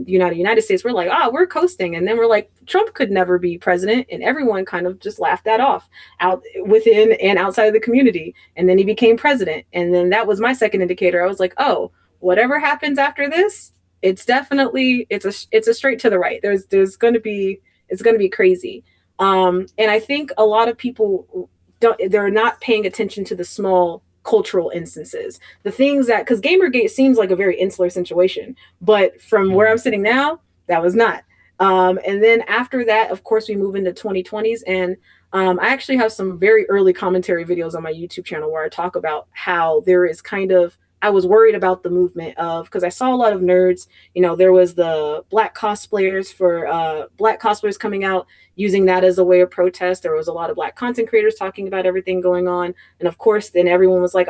the United States, we're like, we're coasting. And then we're like, Trump could never be president. And everyone kind of just laughed that off out within and outside of the community. And then he became president. And then that was my second indicator. I was like, oh, whatever happens after this, it's definitely, it's a straight to the right. There's going to be, it's going to be crazy. And I think a lot of people they're not paying attention to the small cultural instances, the things that, because Gamergate seems like a very insular situation, but from where I'm sitting now, that was not. And then after that, of course, we move into 2020s, and I actually have some very early commentary videos on my YouTube channel where I talk about how there is kind of, I was worried about the movement of, because I saw a lot of nerds, there was the Black cosplayers coming out using that as a way of protest. There was a lot of Black content creators talking about everything going on. And of course, then everyone was like,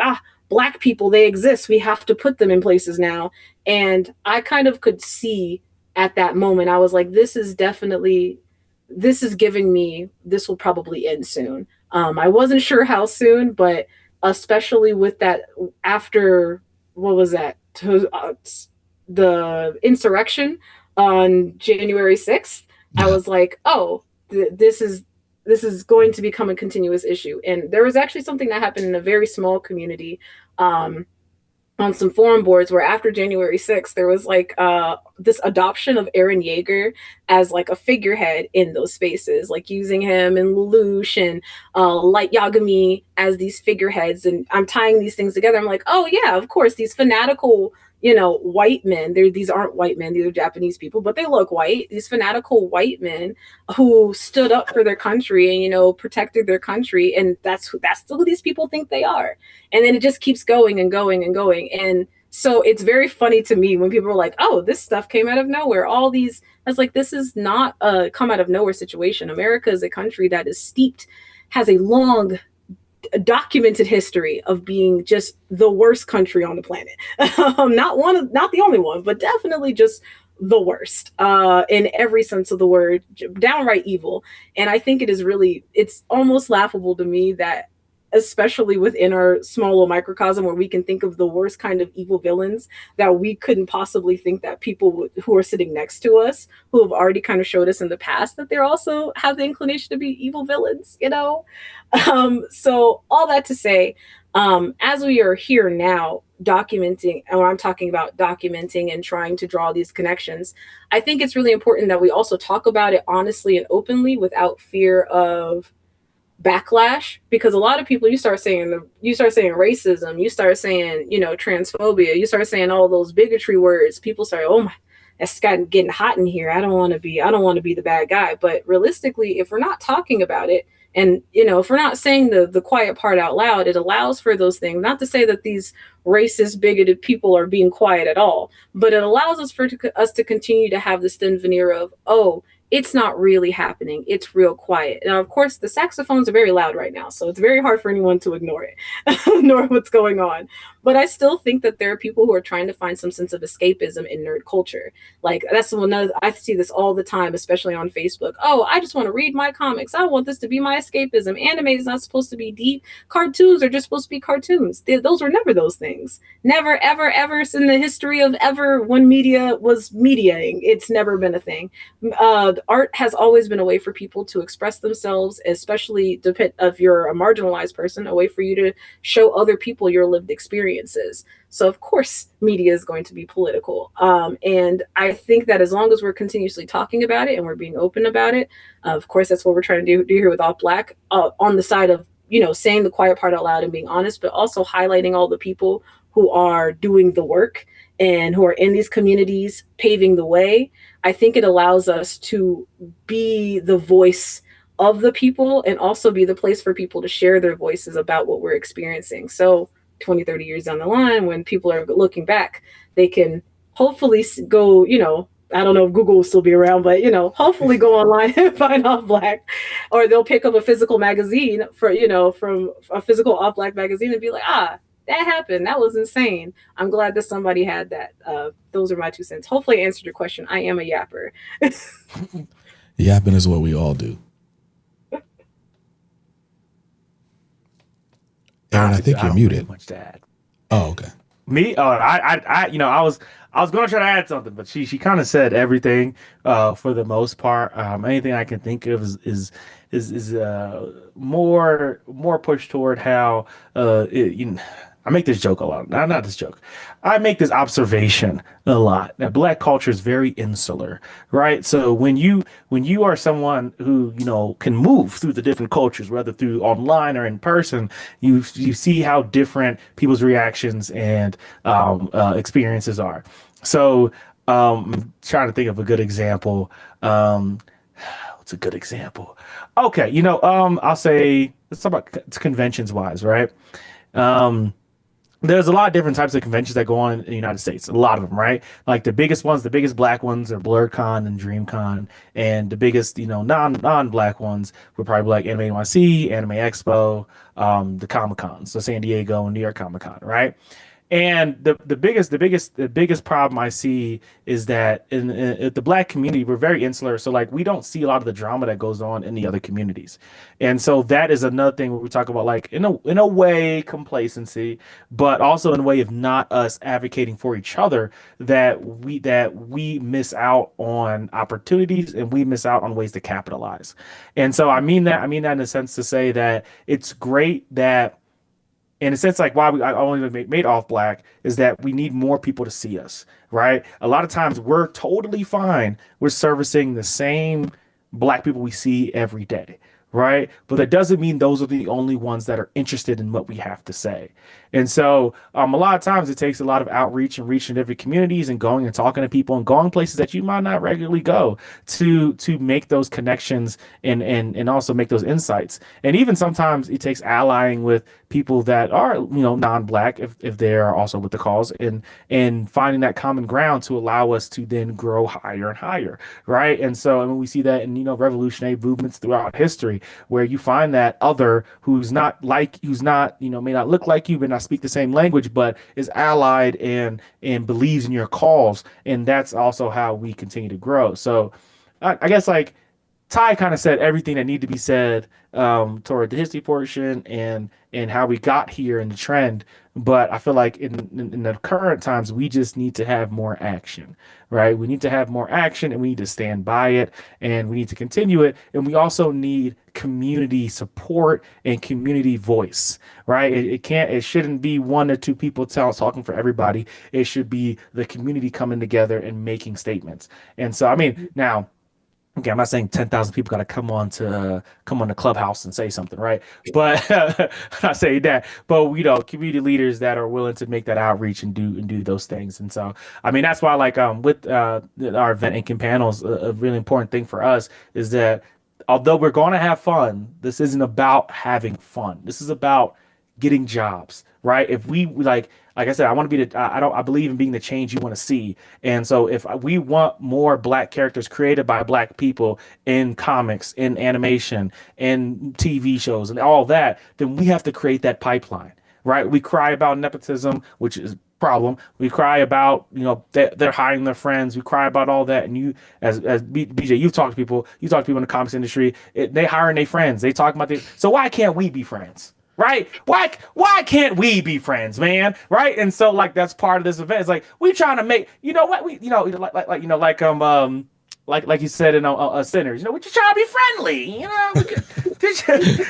Black people, they exist. We have to put them in places now. And I kind of could see at that moment, I was like, this is giving me, this will probably end soon. I wasn't sure how soon, but especially with that after, what was that? The insurrection on January 6th, I was like, this is going to become a continuous issue. And there was actually something that happened in a very small community on some forum boards where after January 6th, there was like this adoption of Aaron Yeager as like a figurehead in those spaces, like using him and Lelouch and Light Yagami as these figureheads. And I'm tying these things together. I'm like, oh yeah, of course, these fanatical, white men, these aren't white men, these are Japanese people, but they look white. These fanatical white men who stood up for their country and, protected their country. And that's who these people think they are. And then it just keeps going and going and going. And so it's very funny to me when people are like, oh, this stuff came out of nowhere. I was like, this is not a come out of nowhere situation. America is a country that is has a long documented history of being just the worst country on the planet. Not the only one, but definitely just the worst in every sense of the word, downright evil. And I think it's almost laughable to me that, especially within our small little microcosm where we can think of the worst kind of evil villains, that we couldn't possibly think that people who are sitting next to us, who have already kind of showed us in the past that they're also have the inclination to be evil villains, So all that to say, as we are here now documenting, and I'm talking about documenting and trying to draw these connections, I think it's really important that we also talk about it honestly and openly without fear of backlash, because a lot of people, you start saying racism, you start saying, transphobia, you start saying all those bigotry words, people start, oh my, it's getting hot in here. I don't want to be the bad guy. But realistically, if we're not talking about it, and if we're not saying the quiet part out loud, it allows for those things. Not to say that these racist, bigoted people are being quiet at all, but it allows us to continue to have this thin veneer of, oh, it's not really happening. It's real quiet. Now, of course, the saxophones are very loud right now, so it's very hard for anyone to ignore it, ignore what's going on. But I still think that there are people who are trying to find some sense of escapism in nerd culture. Like, that's another, I see this all the time, especially on Facebook. Oh, I just want to read my comics. I want this to be my escapism. Anime is not supposed to be deep. Cartoons are just supposed to be cartoons. Those were never those things. Never, ever, ever in the history of ever when media was mediating. It's never been a thing. Art has always been a way for people to express themselves, especially if you're a marginalized person, a way for you to show other people your lived experiences. So of course, media is going to be political. And I think that as long as we're continuously talking about it and we're being open about it, of course, that's what we're trying to do here with All Black, on the side of, saying the quiet part out loud and being honest, but also highlighting all the people who are doing the work and who are in these communities paving the way. I think it allows us to be the voice of the people and also be the place for people to share their voices about what we're experiencing. So 20, 30 years down the line, when people are looking back, they can hopefully go, I don't know if Google will still be around, but hopefully go online and find Off Black, or they'll pick up a physical magazine from a physical Off Black magazine and be like, that happened. That was insane. I'm glad that somebody had that. Those are my 2 cents. Hopefully I answered your question. I am a yapper. Yapping is what we all do. Aaron, I think you're muted. Much to add. Oh, okay. Me? Oh, I was going to try to add something, but she kind of said everything for the most part. Anything I can think of is more pushed toward how I make this joke a lot. Not this joke. I make this observation a lot that Black culture is very insular, right? So when you are someone who can move through the different cultures, whether through online or in person, you see how different people's reactions and experiences are. So I'm trying to think of a good example. What's a good example? Okay, I'll say let's talk about conventions wise, right? There's a lot of different types of conventions that go on in the United States. A lot of them, right? Like the biggest Black ones are BlurCon and DreamCon, and the biggest, non-Black ones would probably be like Anime NYC, Anime Expo, the Comic Cons, so San Diego and New York Comic Con, right? And the biggest problem I see is that in the Black community, we're very insular. So like we don't see a lot of the drama that goes on in the other communities. And so that is another thing where we talk about like in a way complacency, but also in a way of not us advocating for each other, that we miss out on opportunities and we miss out on ways to capitalize. And so I mean that in a sense to say that it's great that in a sense, like why I only made Off Black is that we need more people to see us, right? A lot of times we're totally fine. We're servicing the same Black people we see every day, right? But that doesn't mean those are the only ones that are interested in what we have to say. And so a lot of times it takes a lot of outreach and reaching different communities and going and talking to people and going places that you might not regularly go to make those connections and also make those insights. And even sometimes it takes allying with people that are, non-Black if they are also with the cause and finding that common ground to allow us to then grow higher and higher, right? And so we see that in, revolutionary movements throughout history where you find that other who's not, may not look like you, may not speak the same language, but is allied and believes in your cause. And that's also how we continue to grow. So I guess like Ty kind of said everything that needed to be said toward the history portion and how we got here in the trend. But I feel like in the current times, we just need to have more action, right? We need to have more action and we need to stand by it and we need to continue it. And we also need community support and community voice, right? It shouldn't be one or two people talking for everybody. It should be the community coming together and making statements. And so, now, okay, I'm not saying 10,000 people got to come on the Clubhouse and say something, right? But I'm not saying that. But community leaders that are willing to make that outreach and do those things. And so, that's why, like, with our event and panels, a really important thing for us is that although we're going to have fun, this isn't about having fun. This is about getting jobs, right? If we like I said, I want to be I believe in being the change you want to see. And so if we want more Black characters created by Black people in comics, in animation, in TV shows and all that, then we have to create that pipeline, right? We cry about nepotism, which is problem. We cry about, they're hiring their friends. We cry about all that. And you, as BJ, you talk to people in the comics industry, they hiring their friends. They talk about so why can't we be friends? Right? Why can't we be friends, man? Right? And so like that's part of this event. It's like we trying to make like you said in Sinners, we're just trying to be friendly,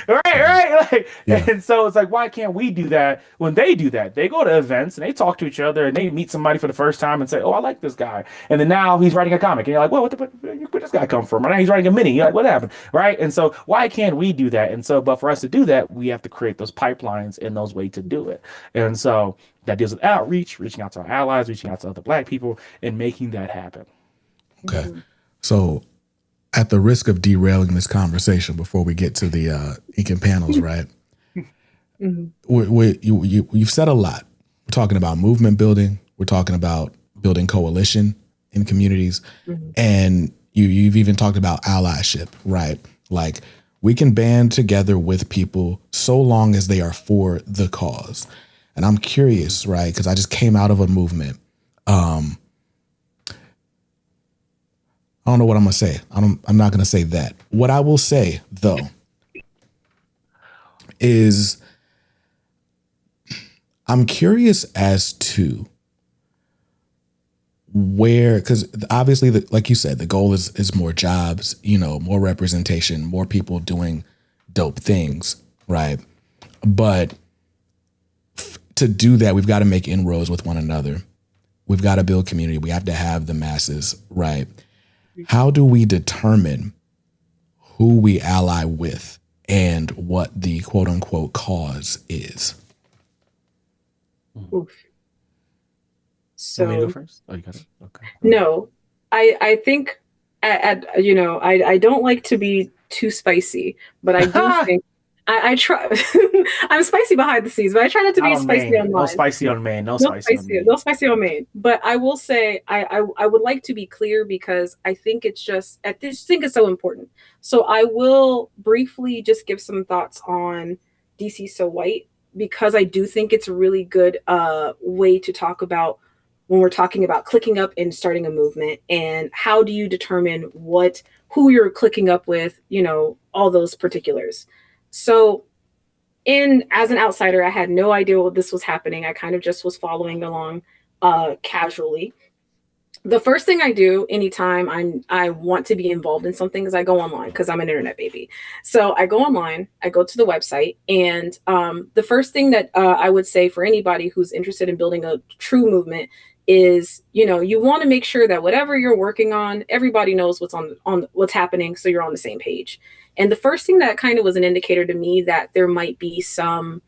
right? Like, yeah. And so it's like, why can't we do that when they do that? They go to events and they talk to each other and they meet somebody for the first time and say, oh, I like this guy. And then now he's writing a comic and you're like, well, where this guy come from? And now he's writing a mini. You're like, what happened? Right? And so why can't we do that? And so, but for us to do that, we have to create those pipelines and those ways to do it. And so that deals with outreach, reaching out to our allies, reaching out to other Black people and making that happen. Okay. So at the risk of derailing this conversation before we get to the Econ panels, right? You've said a lot. We're talking about movement building. We're talking about building coalition in communities. And you've even talked about allyship, right? Like, we can band together with people so long as they are for the cause. And I'm curious, right? Because I just came out of a movement. I don't know what I'm gonna say. I'm not gonna say that. What I will say though is I'm curious as to where, because obviously, like you said, the goal is more jobs, more representation, more people doing dope things, right? But to do that, we've got to make inroads with one another. We've got to build community. We have to have the masses, right? How do we determine who we ally with and what the quote unquote cause is? Oof. So, want me to go first? Oh, you got it? Okay. No, I think I don't like to be too spicy, but I do think I try. I'm spicy behind the scenes, but I try not to be spicy online. No spicy on main. No spicy on main. No spicy on main. But I will say I would like to be clear because I think I just think it's so important. So I will briefly just give some thoughts on DC So White because I do think it's a really good way to talk about when we're talking about clicking up and starting a movement, and how do you determine who you're clicking up with, all those particulars. So as an outsider, I had no idea what this was happening. I kind of just was following along casually. The first thing I do anytime I want to be involved in something is I go online because I'm an internet baby. So I go online, I go to the website, and the first thing that I would say for anybody who's interested in building a true movement is, you want to make sure that whatever you're working on, everybody knows what's on what's happening, so you're on the same page. And the first thing that kind of was an indicator to me that there might be some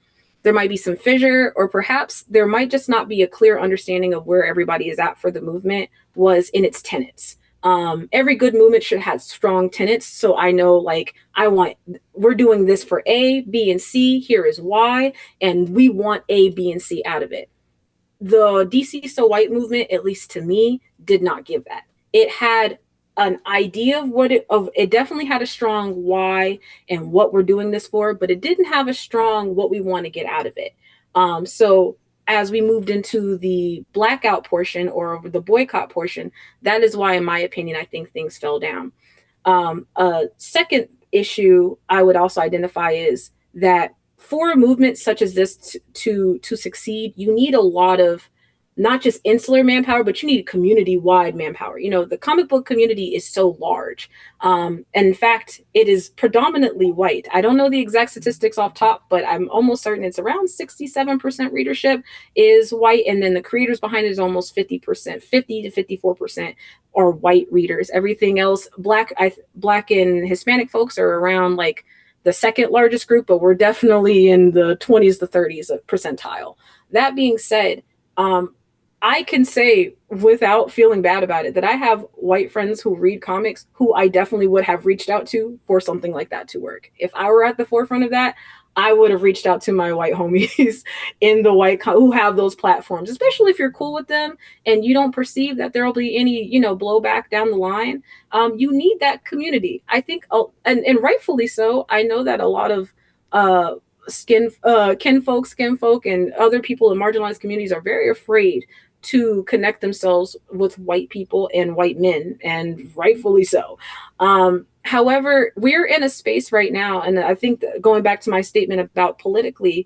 fissure, or perhaps there might just not be a clear understanding of where everybody is at for the movement, was in its tenets. Every good movement should have strong tenets. So I know, we're doing this for A, B, and C. Here is why. And we want A, B, and C out of it. The DC So White movement, at least to me, did not give that. It had an idea of it definitely had a strong why and what we're doing this for, but it didn't have a strong what we want to get out of it. So as we moved into the blackout portion or the boycott portion, that is why, in my opinion, I think things fell down. A second issue I would also identify is that for a movement such as this to succeed, you need a lot of not just insular manpower, but you need community-wide manpower. The comic book community is so large. And in fact, it is predominantly white. I don't know the exact statistics off top, but I'm almost certain it's around 67% readership is white. And then the creators behind it is almost 50%, 50 to 54% are white readers. Everything else, Black and Hispanic folks are around the second largest group, but we're definitely in the 20s to 30s percentile. That being said, I can say without feeling bad about it that I have white friends who read comics who I definitely would have reached out to for something like that to work. If I were at the forefront of that, I would have reached out to my white homies in the who have those platforms, especially if you're cool with them and you don't perceive that there will be any, blowback down the line. You need that community. I think, and rightfully so. I know that a lot of kinfolk and other people in marginalized communities are very afraid to connect themselves with white people and white men, and rightfully so. However, we're in a space right now, and I think going back to my statement about politically,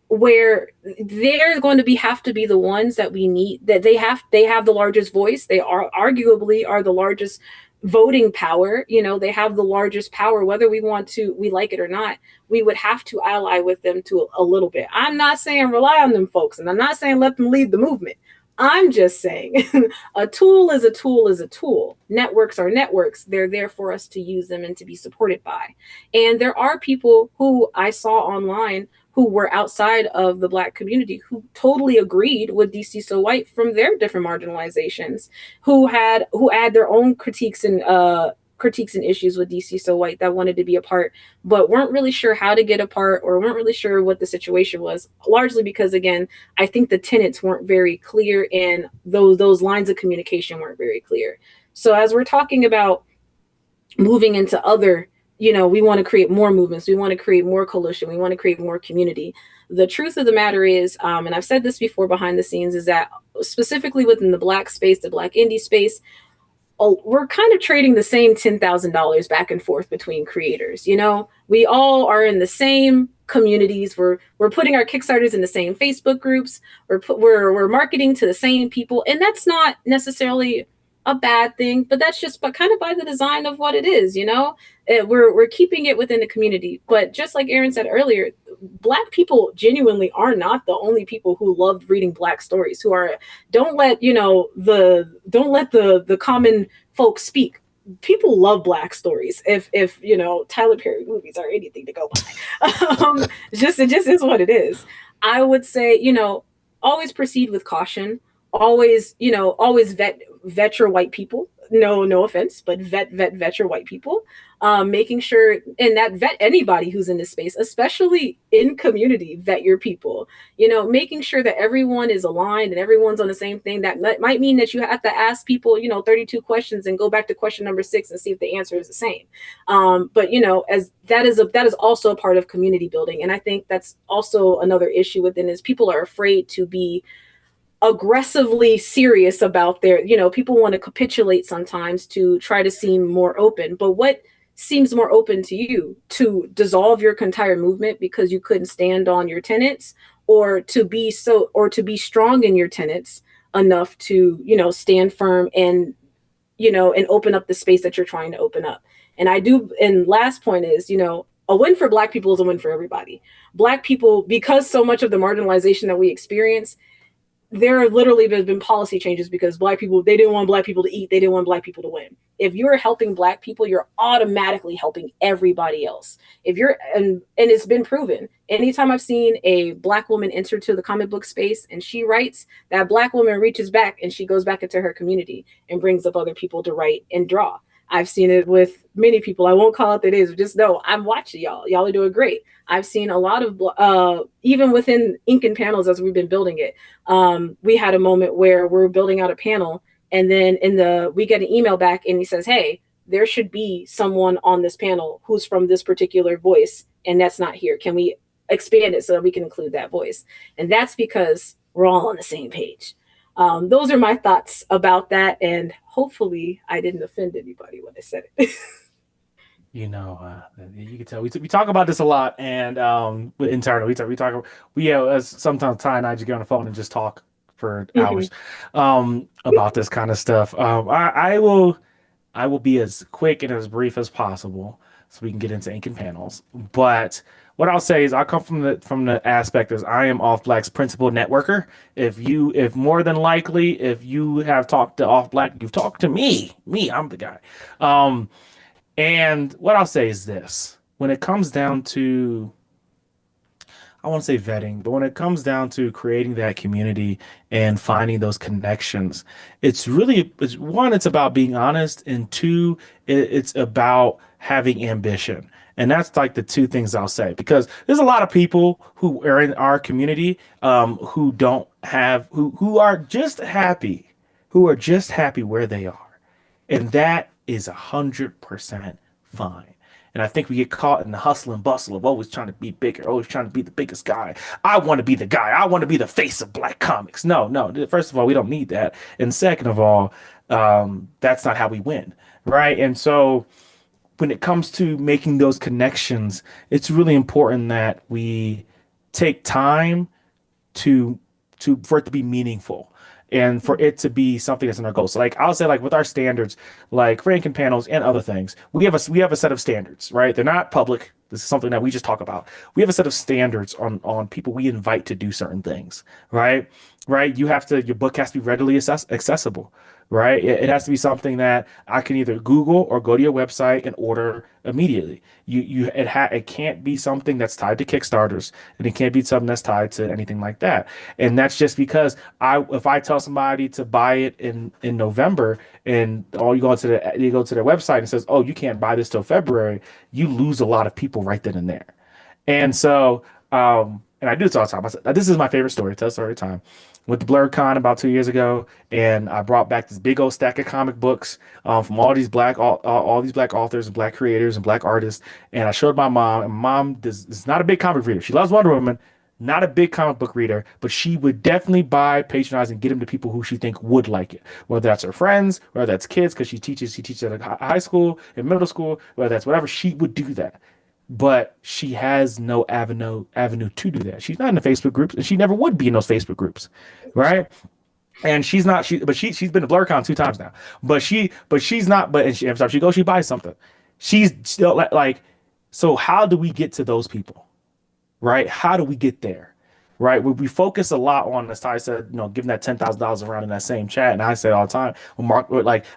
where they're going to have to be the ones that we need, that they have the largest voice. They are arguably the largest voting power. They have the largest power, whether we like it or not. We would have to ally with them to a little bit. I'm not saying rely on them folks, and I'm not saying let them lead the movement. I'm just saying a tool is a tool is a tool. Networks are networks. They're there for us to use them and to be supported by. And there are people who I saw online who were outside of the Black community who totally agreed with DC So White from their different marginalizations, who had their own critiques and critiques and issues with DC So White that wanted to be a part, but weren't really sure how to get a part or weren't really sure what the situation was. Largely because, again, I think the tenets weren't very clear and those lines of communication weren't very clear. So as we're talking about moving into other, we want to create more movements, we want to create more coalition, we want to create more community. The truth of the matter is, and I've said this before behind the scenes, is that specifically within the Black space, the Black indie space, we're kind of trading the same $10,000 back and forth between creators. We all are in the same communities. We're putting our Kickstarters in the same Facebook groups. We're marketing to the same people, and that's not necessarily a bad thing, but that's just kind of by the design of what it is. We're keeping it within the community. But just like Aaron said earlier, Black people genuinely are not the only people who loved reading Black stories. Don't let the common folks speak. People love Black stories. If Tyler Perry movies are anything to go by, it just is what it is. I would say, always proceed with caution. Always vet your white people. No offense, but vet your white people. Making sure, and that vet anybody who's in this space, especially in community, vet your people. Making sure that everyone is aligned and everyone's on the same thing. That might mean that you have to ask people, 32 questions and go back to question number 6 and see if the answer is the same. But as that is also a part of community building, and I think that's also another issue within is people are afraid to be aggressively serious about people want to capitulate sometimes to try to seem more open. But what seems more open to you? To dissolve your entire movement because you couldn't stand on your tenets, or to be strong in your tenets enough to, stand firm and open up the space that you're trying to open up. And last point is, a win for Black people is a win for everybody. Black people, because so much of the marginalization that we experience, there have literally been policy changes because Black people, they didn't want Black people to eat. They didn't want Black people to win. If you're helping Black people, you're automatically helping everybody else. And it's been proven. Anytime I've seen a Black woman enter to the comic book space and she writes, that Black woman reaches back and she goes back into her community and brings up other people to write and draw. I've seen it with many people. I won't call out their names, but just know I'm watching y'all. Y'all are doing great. I've seen a lot of, even within ink and panels as we've been building it. We had a moment where we're building out a panel, and then we get an email back and he says, hey, there should be someone on this panel who's from this particular voice, and that's not here. Can we expand it so that we can include that voice? And that's because we're all on the same page. Those are my thoughts about that, and hopefully I didn't offend anybody when I said it. You can tell we talk about this a lot, and internally sometimes Ty and I just get on the phone and just talk for hours about this kind of stuff. I will be as quick and as brief as possible so we can get into ink and panels. But what I'll say is I come from the aspect is I am Off Black's principal networker. If more than likely, if you have talked to Off Black, you've talked to me. I'm the guy. And what I'll say is this: when it comes down to, I won't say vetting, but when it comes down to creating that community and finding those connections, it's about being honest, and two, it's about having ambition. And that's like the two things I'll say, because there's a lot of people who are in our community who are just happy where they are. And that is 100% fine. And I think we get caught in the hustle and bustle of always trying to be bigger, always trying to be the biggest guy. I want to be the guy. I want to be the face of Black comics. No. First of all, we don't need that. And second of all, that's not how we win, right? And so when it comes to making those connections, it's really important that we take time for it to be meaningful and for it to be something that's in our goals. So like I'll say, like with our standards, like for ink and panels and other things, we have a set of standards, right? They're not public. This is something that we just talk about. We have a set of standards on people we invite to do certain things, right? Your book has to be readily accessible, right? It has to be something that I can either Google or go to your website and order immediately. It can't be something that's tied to Kickstarters, and it can't be something that's tied to anything like that. And that's just because if I tell somebody to buy it in November, and all you go to their website and says, oh, you can't buy this till February, you lose a lot of people right then and there. And so, and I do this all the time. This is my favorite story. I tell this story every time. Went to BlurCon about 2 years ago, and I brought back this big old stack of comic books from all these black authors and black creators and black artists. And I showed my mom, and mom is not a big comic reader. She loves Wonder Woman, not a big comic book reader, but she would definitely buy, patronize, and get them to people who she think would like it. Whether that's her friends, whether that's kids, because she teaches at a high school and middle school, whether that's whatever, she would do that. But she has no avenue to do that. She's not in the Facebook groups, and she never would be in those Facebook groups, right? And she's been to BlurCon 2 times now. But she's not. But every time she goes, she buys something. She's still like. So how do we get to those people, right? How do we get there? Right, we focus a lot on, as Ty said, giving that $10,000 around in that same chat, and I say all the time,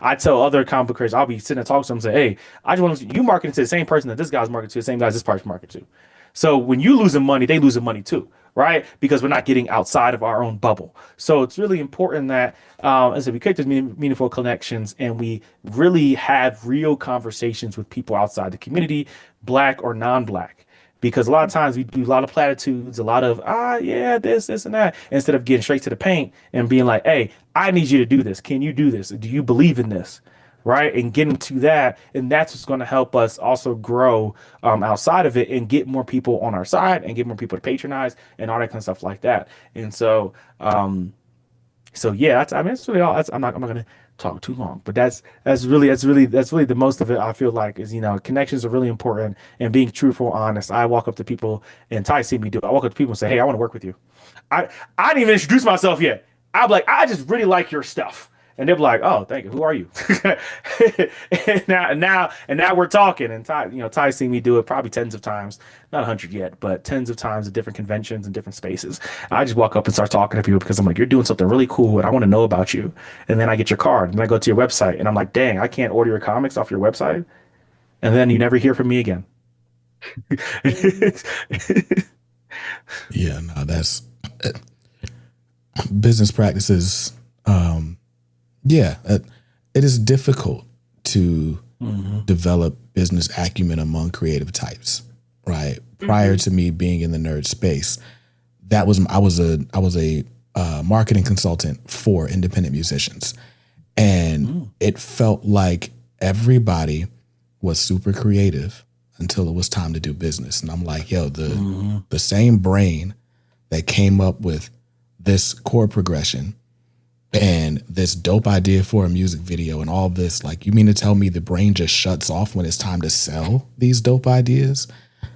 I tell other comic book creators, I'll be sitting and talking to them and say, hey, I just want you marketing to the same person that this guy's marketing to, the same guys this person's marketing to. So when you losing money, they losing money too, right? Because we're not getting outside of our own bubble. So it's really important that, as I said, we create those meaningful connections, and we really have real conversations with people outside the community, black or non-black. Because a lot of times we do a lot of platitudes, a lot of, yeah, this, and that, instead of getting straight to the paint and being like, hey, I need you to do this. Can you do this? Do you believe in this? Right. And getting to that. And that's what's going to help us also grow outside of it and get more people on our side and get more people to patronize and all that kind of stuff like that. And so, yeah, that's really all. I'm not going to talk too long, but that's really the most of it. I feel like is, connections are really important, and being truthful, honest. I walk up to people, and Ty see me do it. I walk up to people and say, hey, I want to work with you. I didn't even introduce myself yet. I'm like, I just really like your stuff. And they'll be like, oh, thank you. Who are you? and now we're talking. And Ty's seen me do it probably tens of times, not 100 yet, but tens of times at different conventions and different spaces. I just walk up and start talking to people because I'm like, you're doing something really cool, and I want to know about you. And then I get your card, and I go to your website, and I'm like, dang, I can't order your comics off your website. And then you never hear from me again. Yeah, no, that's business practices. It is difficult to develop business acumen among creative types, right? Prior to me being in the nerd space, I was a marketing consultant for independent musicians, and it felt like everybody was super creative until it was time to do business. And I'm like, yo, the same brain that came up with this chord progression and this dope idea for a music video and all this, like, you mean to tell me the brain just shuts off when it's time to sell these dope ideas?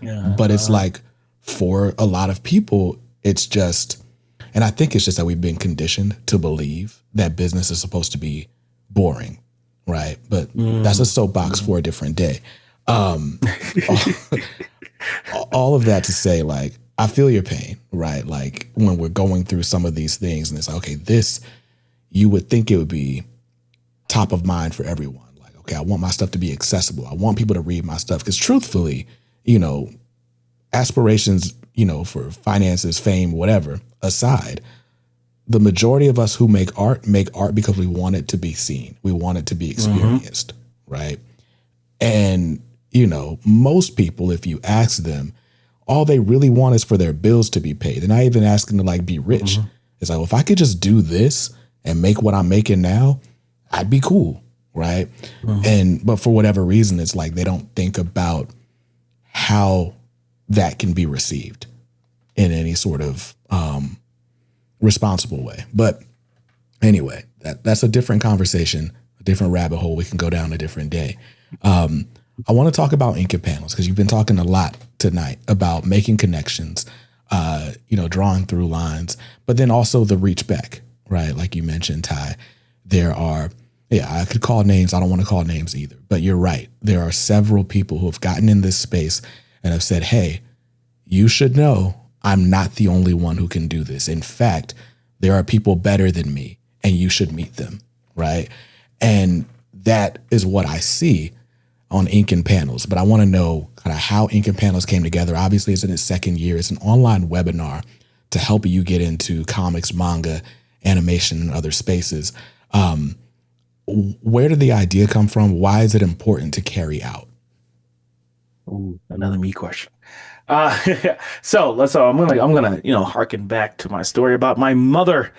Yeah. But it's like, for a lot of people, it's just, and I think it's just that we've been conditioned to believe that business is supposed to be boring, right? But that's a soapbox for a different day. All of that to say, like, I feel your pain, right? Like, when we're going through some of these things and it's like, okay, this, you would think it would be top of mind for everyone. Like, okay, I want my stuff to be accessible. I want people to read my stuff. Because truthfully, aspirations, for finances, fame, whatever, aside, the majority of us who make art because we want it to be seen. We want it to be experienced, right? And, most people, if you ask them, all they really want is for their bills to be paid. They're not even asking to, like, be rich. It's like, well, if I could just do this and make what I'm making now, I'd be cool, right? But for whatever reason, it's like they don't think about how that can be received in any sort of responsible way. But anyway, that's a different conversation, a different rabbit hole we can go down a different day. I want to talk about Inka panels because you've been talking a lot tonight about making connections, drawing through lines, but then also the reach back, right? Like you mentioned, Ty, I could call names. I don't want to call names either, but you're right. There are several people who have gotten in this space and have said, hey, you should know I'm not the only one who can do this. In fact, there are people better than me and you should meet them, right? And that is what I see on Ink and Panels. But I want to know kind of how Ink and Panels came together. Obviously, it's in its second year. It's an online webinar to help you get into comics, manga, animation, and other spaces. Where did the idea come from? Why is it important to carry out? Ooh, another me question. So I'm gonna harken back to my story about my mother.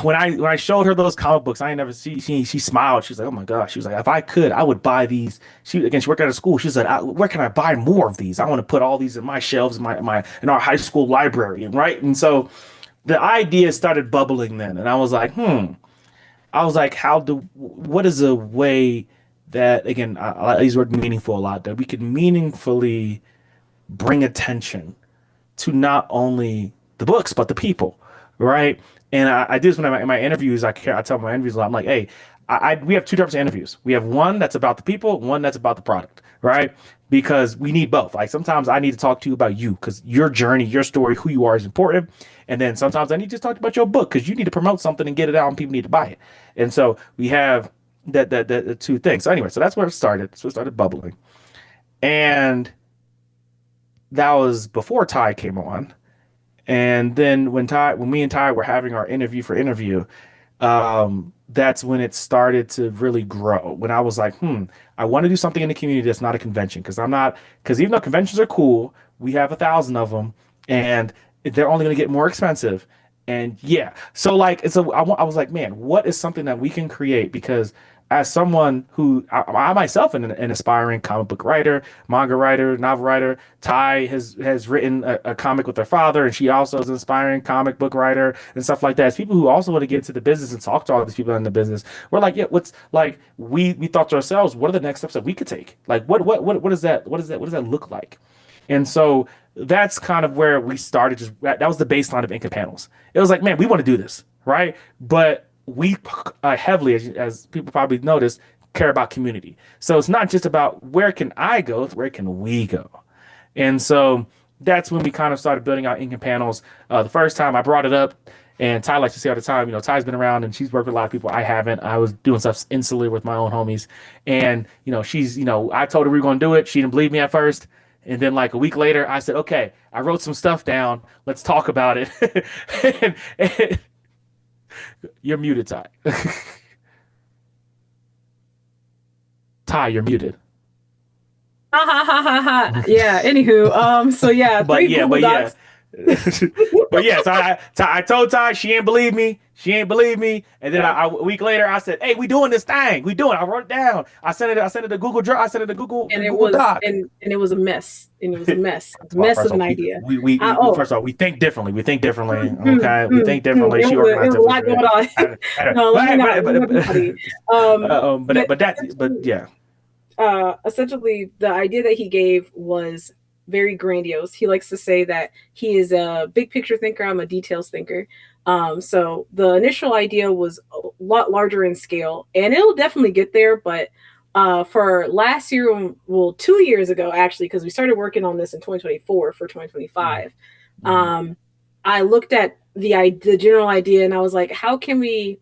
When I showed her those comic books, I ain't never see she smiled. She's like, oh my gosh. She was like, if I could, I would buy these. She worked at a school. She said, where can I buy more of these? I want to put all these in my shelves in our high school library, and right. And so the idea started bubbling then, and I was like, I was like, what is a way that, again, I use the word meaningful a lot, that we could meaningfully bring attention to not only the books but the people, right? And I do this when in my interviews. I tell my interviews a lot. I'm like, hey, we have two types of interviews. We have one that's about the people, one that's about the product, right? Because we need both. Like sometimes I need to talk to you about you because your journey, your story, who you are is important. And then sometimes I need to talk about your book because you need to promote something and get it out and people need to buy it. And so we have that two things. So anyway, so that's where it started. So it started bubbling. And that was before Ty came on. And then when me and Ty were having our interview, that's when it started to really grow. When I was like, I want to do something in the community that's not a convention, because even though conventions are cool, we have 1,000 of them, and they're only going to get more expensive. And yeah, so I was like, man, what is something that we can create? Because as someone who I myself am an aspiring comic book writer, manga writer, novel writer. Ty has written a comic with her father, and she also is an aspiring comic book writer and stuff like that. As people who also want to get into the business and talk to all these people in the business, we're like, yeah, we thought to ourselves, what are the next steps that we could take? Like, what is that? What does that look like? And so that's kind of where we started. That was the baseline of Ink and Panels. It was like, man, we want to do this, right? But we heavily, as people probably noticed, care about community. So it's not just about where can I go, it's where can we go. And so that's when we kind of started building out Ink and Panels. The first time I brought it up, and Ty likes to say all the time, Ty's been around and she's worked with a lot of people. I haven't. I was doing stuff insular with my own homies. And, she's, I told her we were going to do it. She didn't believe me at first. And then like a week later, I said, okay, I wrote some stuff down. Let's talk about it. and you're muted, Ty. Ty, you're muted. Ha ha ha ha ha. Yeah. Anywho, so yeah, but yes, I told Ty she ain't believe me. And then a week later, I said, "Hey, we doing this thing. We doing it." I wrote it down. I sent it to Google Drive. I sent it to Google. And Google Doc. and it was a mess. And it was a mess. It's a mess of an idea. We first of all, we think differently. Okay, we think differently. She organized it. A lot going on. But yeah. Essentially, the idea that he gave was very grandiose. He likes to say that he is a big picture thinker. I'm a details thinker. So the initial idea was a lot larger in scale, and it'll definitely get there. But for last year, 2 years ago, actually, because we started working on this in 2024 for 2025, I looked at the general idea, and I was like, how can we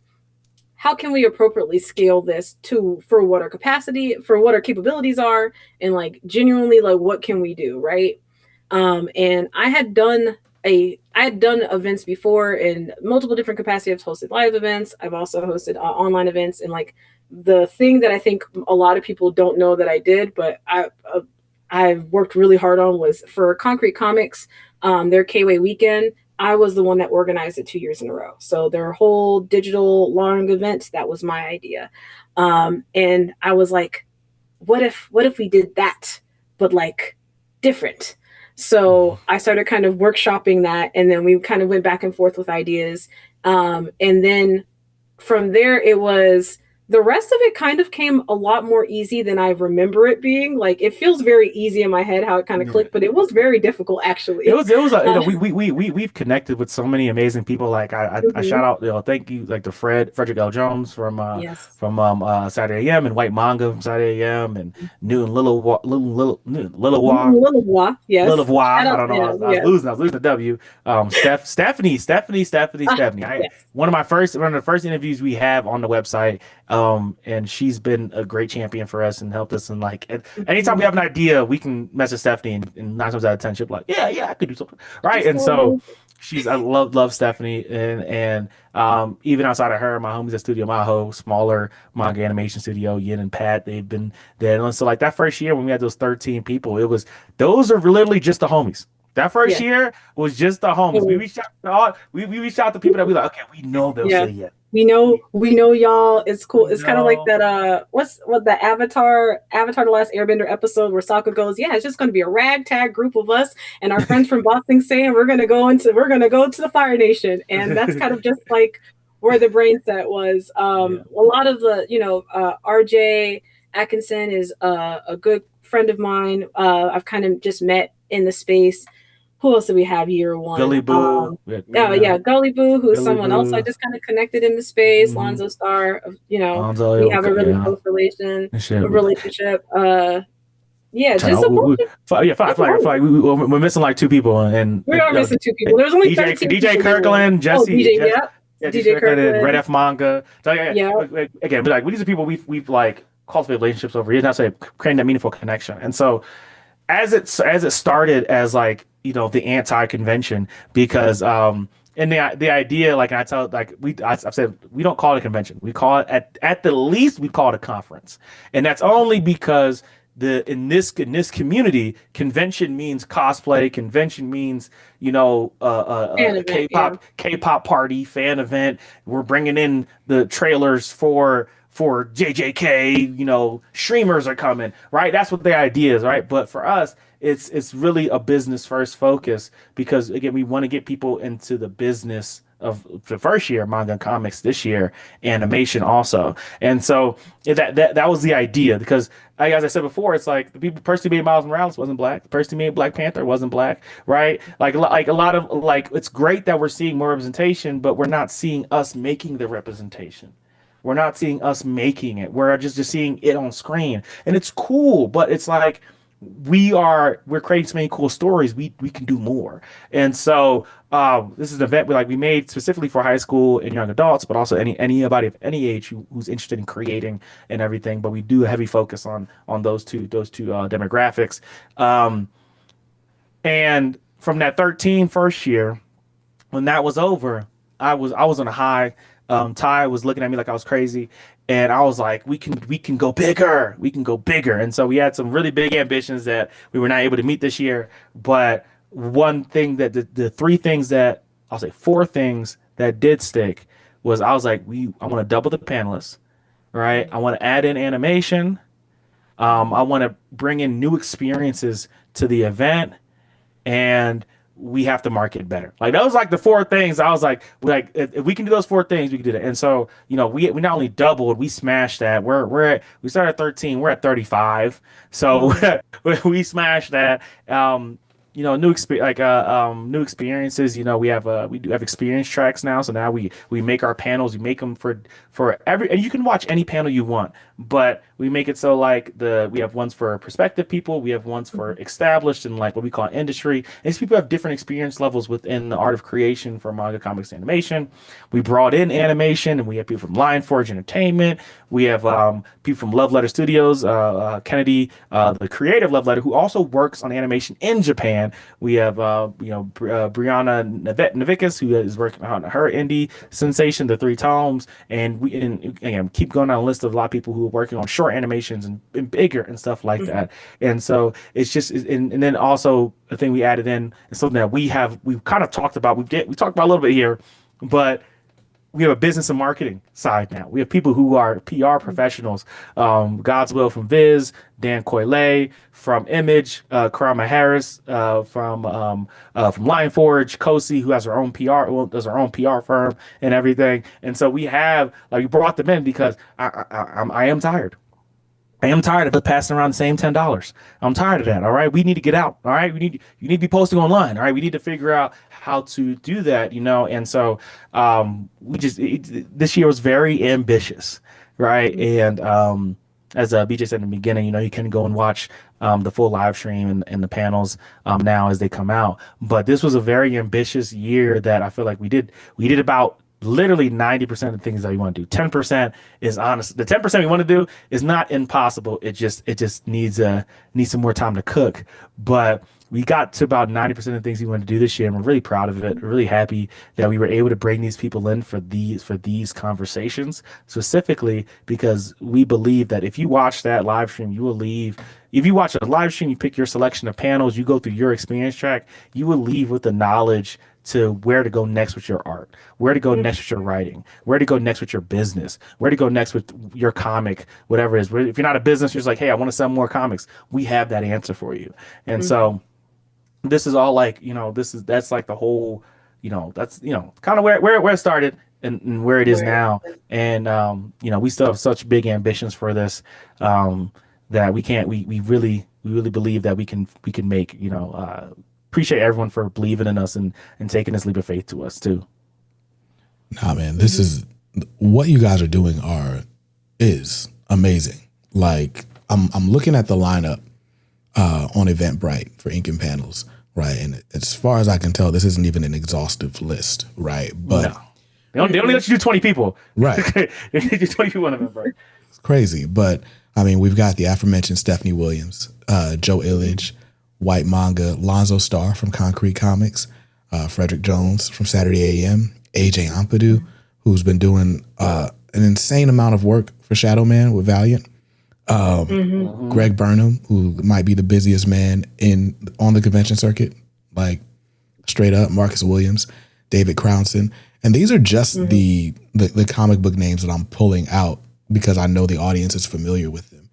appropriately scale this for what our capabilities are, and like genuinely like what can we do, right? And I had done events before in multiple different capacities. I've hosted live events. I've also hosted online events, and like the thing that I think a lot of people don't know that I did, but I've worked really hard on, was for Concrete Comics, their K-Way weekend. I was the one that organized it 2 years in a row. So their whole digital long event, that was my idea. And I was like, what if we did that, but like different? So I started kind of workshopping that, and then we kind of went back and forth with ideas. And then from there, the rest of it kind of came a lot more easy than I remember it being. Like, it feels very easy in my head how it kind of clicked, but it was very difficult, actually. It was we've connected with so many amazing people. Like I shout out, thank you, like to Frederick L. Jones from Saturday AM, and White Manga from Saturday AM, and Newton Lillowa. Yes. Lillowa. I don't know. I was losing the W. Stephanie. Yes. One of the first interviews we have on the website. And she's been a great champion for us and helped us. And like, anytime Mhm. we have an idea, we can message Stephanie, and 9 times out of 10, she'll be like, yeah, I could do something, right? Just And so so amazing. I love Stephanie, and even outside of her, my homies at Studio Maho, smaller manga animation studio, Yin and Pat, they've been there. And so like that first year when we had those 13 people, those are literally just the homies. That first Yeah. year was just the homies. We Oh, reached out to we reached out to people that we like, okay, we know they'll yeah. say yes. We know y'all. It's cool. We It's kind of like know. that what the Avatar the Last Airbender episode where Sokka goes, yeah, it's just gonna be a ragtag group of us and our friends from Boston saying we're gonna go to the Fire Nation. And that's kind of just like where the brain set was. Yeah. A lot of the, RJ Atkinson is a good friend of mine. I've kind of just met in the space. Who else do we have year one? Gully Boo. We had Oh Mina, yeah, Gully Boo, who's Gully someone else I Boo. just kind of connected in the space. Mm-hmm. Lonzo Star, we Lonzo, have a really yeah. close And shit. relationship. Yeah, Turn just out, a bunch of I feel like we're missing like 2 people, and we are missing 2 people. There's only 13 DJ people year one. Kirkland, Oh, Jesse, DJ, yeah. yeah, DJ Kirkland, Red Kirkland. F Manga. So Yeah. again, but like these are people we've like cultivated relationships over years, not say creating that meaningful connection. And so as it started as like the anti-convention, because and the idea, like I tell, like I've said, we don't call it a convention, we call it at the least we call it a conference. And that's only because in this community, convention means cosplay, convention means K-pop party, fan event. We're bringing in the trailers for JJK, streamers are coming, right? That's what the idea is, right? But for us, it's really a business first focus, because again, we want to get people into the business of the first year manga and comics, this year animation also. And so that was the idea, because as I said before, it's like the person who made Miles Morales wasn't black, the person who made Black Panther wasn't black, right? Like a lot of, like, it's great that we're seeing more representation, but we're not seeing us making the representation. We're not seeing us making it. We're just seeing it on screen. And it's cool, but it's like we're creating so many cool stories. We can do more. And so this is an event we made specifically for high school and young adults, but also anybody of any age who's interested in creating and everything. But we do a heavy focus on those two demographics. And from that first year, when that was over, I was on a high. Ty was looking at me like I was crazy, and I was like, we can go bigger, and so we had some really big ambitions that we were not able to meet this year. But one thing that the 3 things that I'll say 4 things that did stick was, I was like, I want to double the panelists, right? I want to add in animation. I want to bring in new experiences to the event, and we have to market better. Like, that was like the 4 things. I was like if we can do those 4 things, we can do that. And so, we not only doubled, we smashed that. We started at 13, we're at 35. So we smashed that. New experiences. We do have experience tracks now. So now we make our panels. We make them for every, and you can watch any panel you want, but we make it so like we have ones for prospective people, we have ones for established and like what we call industry. And these people have different experience levels within the art of creation for manga, comics, animation. We brought in animation, and we have people from Lion Forge Entertainment. We have people from Love Letter Studios, Kennedy, the creative Love Letter, who also works on animation in Japan. We have Brianna Navikas, who is working on her indie sensation, The Three Tomes, and again, keep going down a list of a lot of people who are working on short animations and bigger and stuff like that. And so it's just, and then also the thing we added in is something that we've kind of talked about. We talked about a little bit here, but we have a business and marketing side now. We have people who are PR professionals. God's Will from Viz, Dan Coyle from Image, Karama Harris from Lion Forge, Kosi, who has her own does her own PR firm and everything. And so we brought them in because I am tired. I am tired of it passing around the same $10. I'm tired of that. All right. We need to get out. All right. You need to be posting online. All right. We need to figure out how to do that, And so this year was very ambitious. Right. And as BJ said in the beginning, you can go and watch the full live stream and the panels now as they come out. But this was a very ambitious year that I feel like we did about literally 90% of the things that we want to do. 10% is honest. The 10% we want to do is not impossible. It just needs some more time to cook. But we got to about 90% of the things we want to do this year, and we're really proud of it. We're really happy that we were able to bring these people in for these conversations, specifically because we believe that if you watch that live stream, you will leave. If you watch a live stream, you pick your selection of panels, you go through your experience track, you will leave with the knowledge to where to go next with your art, where to go next with your writing, where to go next with your business, where to go next with your comic, whatever it is. If you're not a business, you're just like, hey, I want to sell more comics. We have that answer for you. And so this is all like, that's like the whole, that's, kind of where it started and where it is now. And, we still have such big ambitions for this, that we really believe that we can make, appreciate everyone for believing in us and taking this leap of faith to us too. Nah, man, this is what you guys are doing is amazing. Like I'm looking at the lineup on Eventbrite for Ink and Panels, right? And as far as I can tell, this isn't even an exhaustive list, right? But no. They only let you do 20 people, right? They let you do 20 people on Eventbrite. It's crazy, but I mean, we've got the aforementioned Stephanie Williams, Joe Illidge, White Manga, Lonzo Starr from Concrete Comics, Frederick Jones from Saturday AM, AJ Ampadu, who's been doing an insane amount of work for Shadow Man with Valiant, Greg Burnham, who might be the busiest man on the convention circuit, like straight up, Marcus Williams, David Crownson. And these are just the comic book names that I'm pulling out because I know the audience is familiar with them.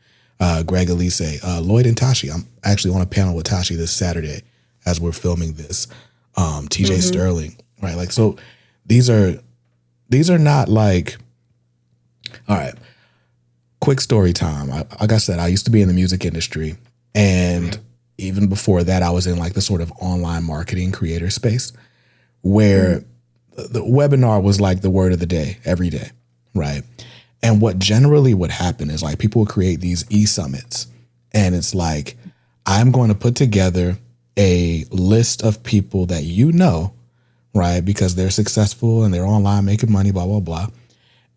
Greg Elise, Lloyd and Tashi. I'm actually on a panel with Tashi this Saturday as we're filming this. TJ Sterling, right? Like, so these are not like, all right, quick story time. Like I said, I used to be in the music industry, and even before that, I was in like the sort of online marketing creator space where the webinar was like the word of the day every day, right? And what generally would happen is like people would create these e-summits, and it's like, I'm going to put together a list of people that right? Because they're successful and they're online making money, blah, blah, blah.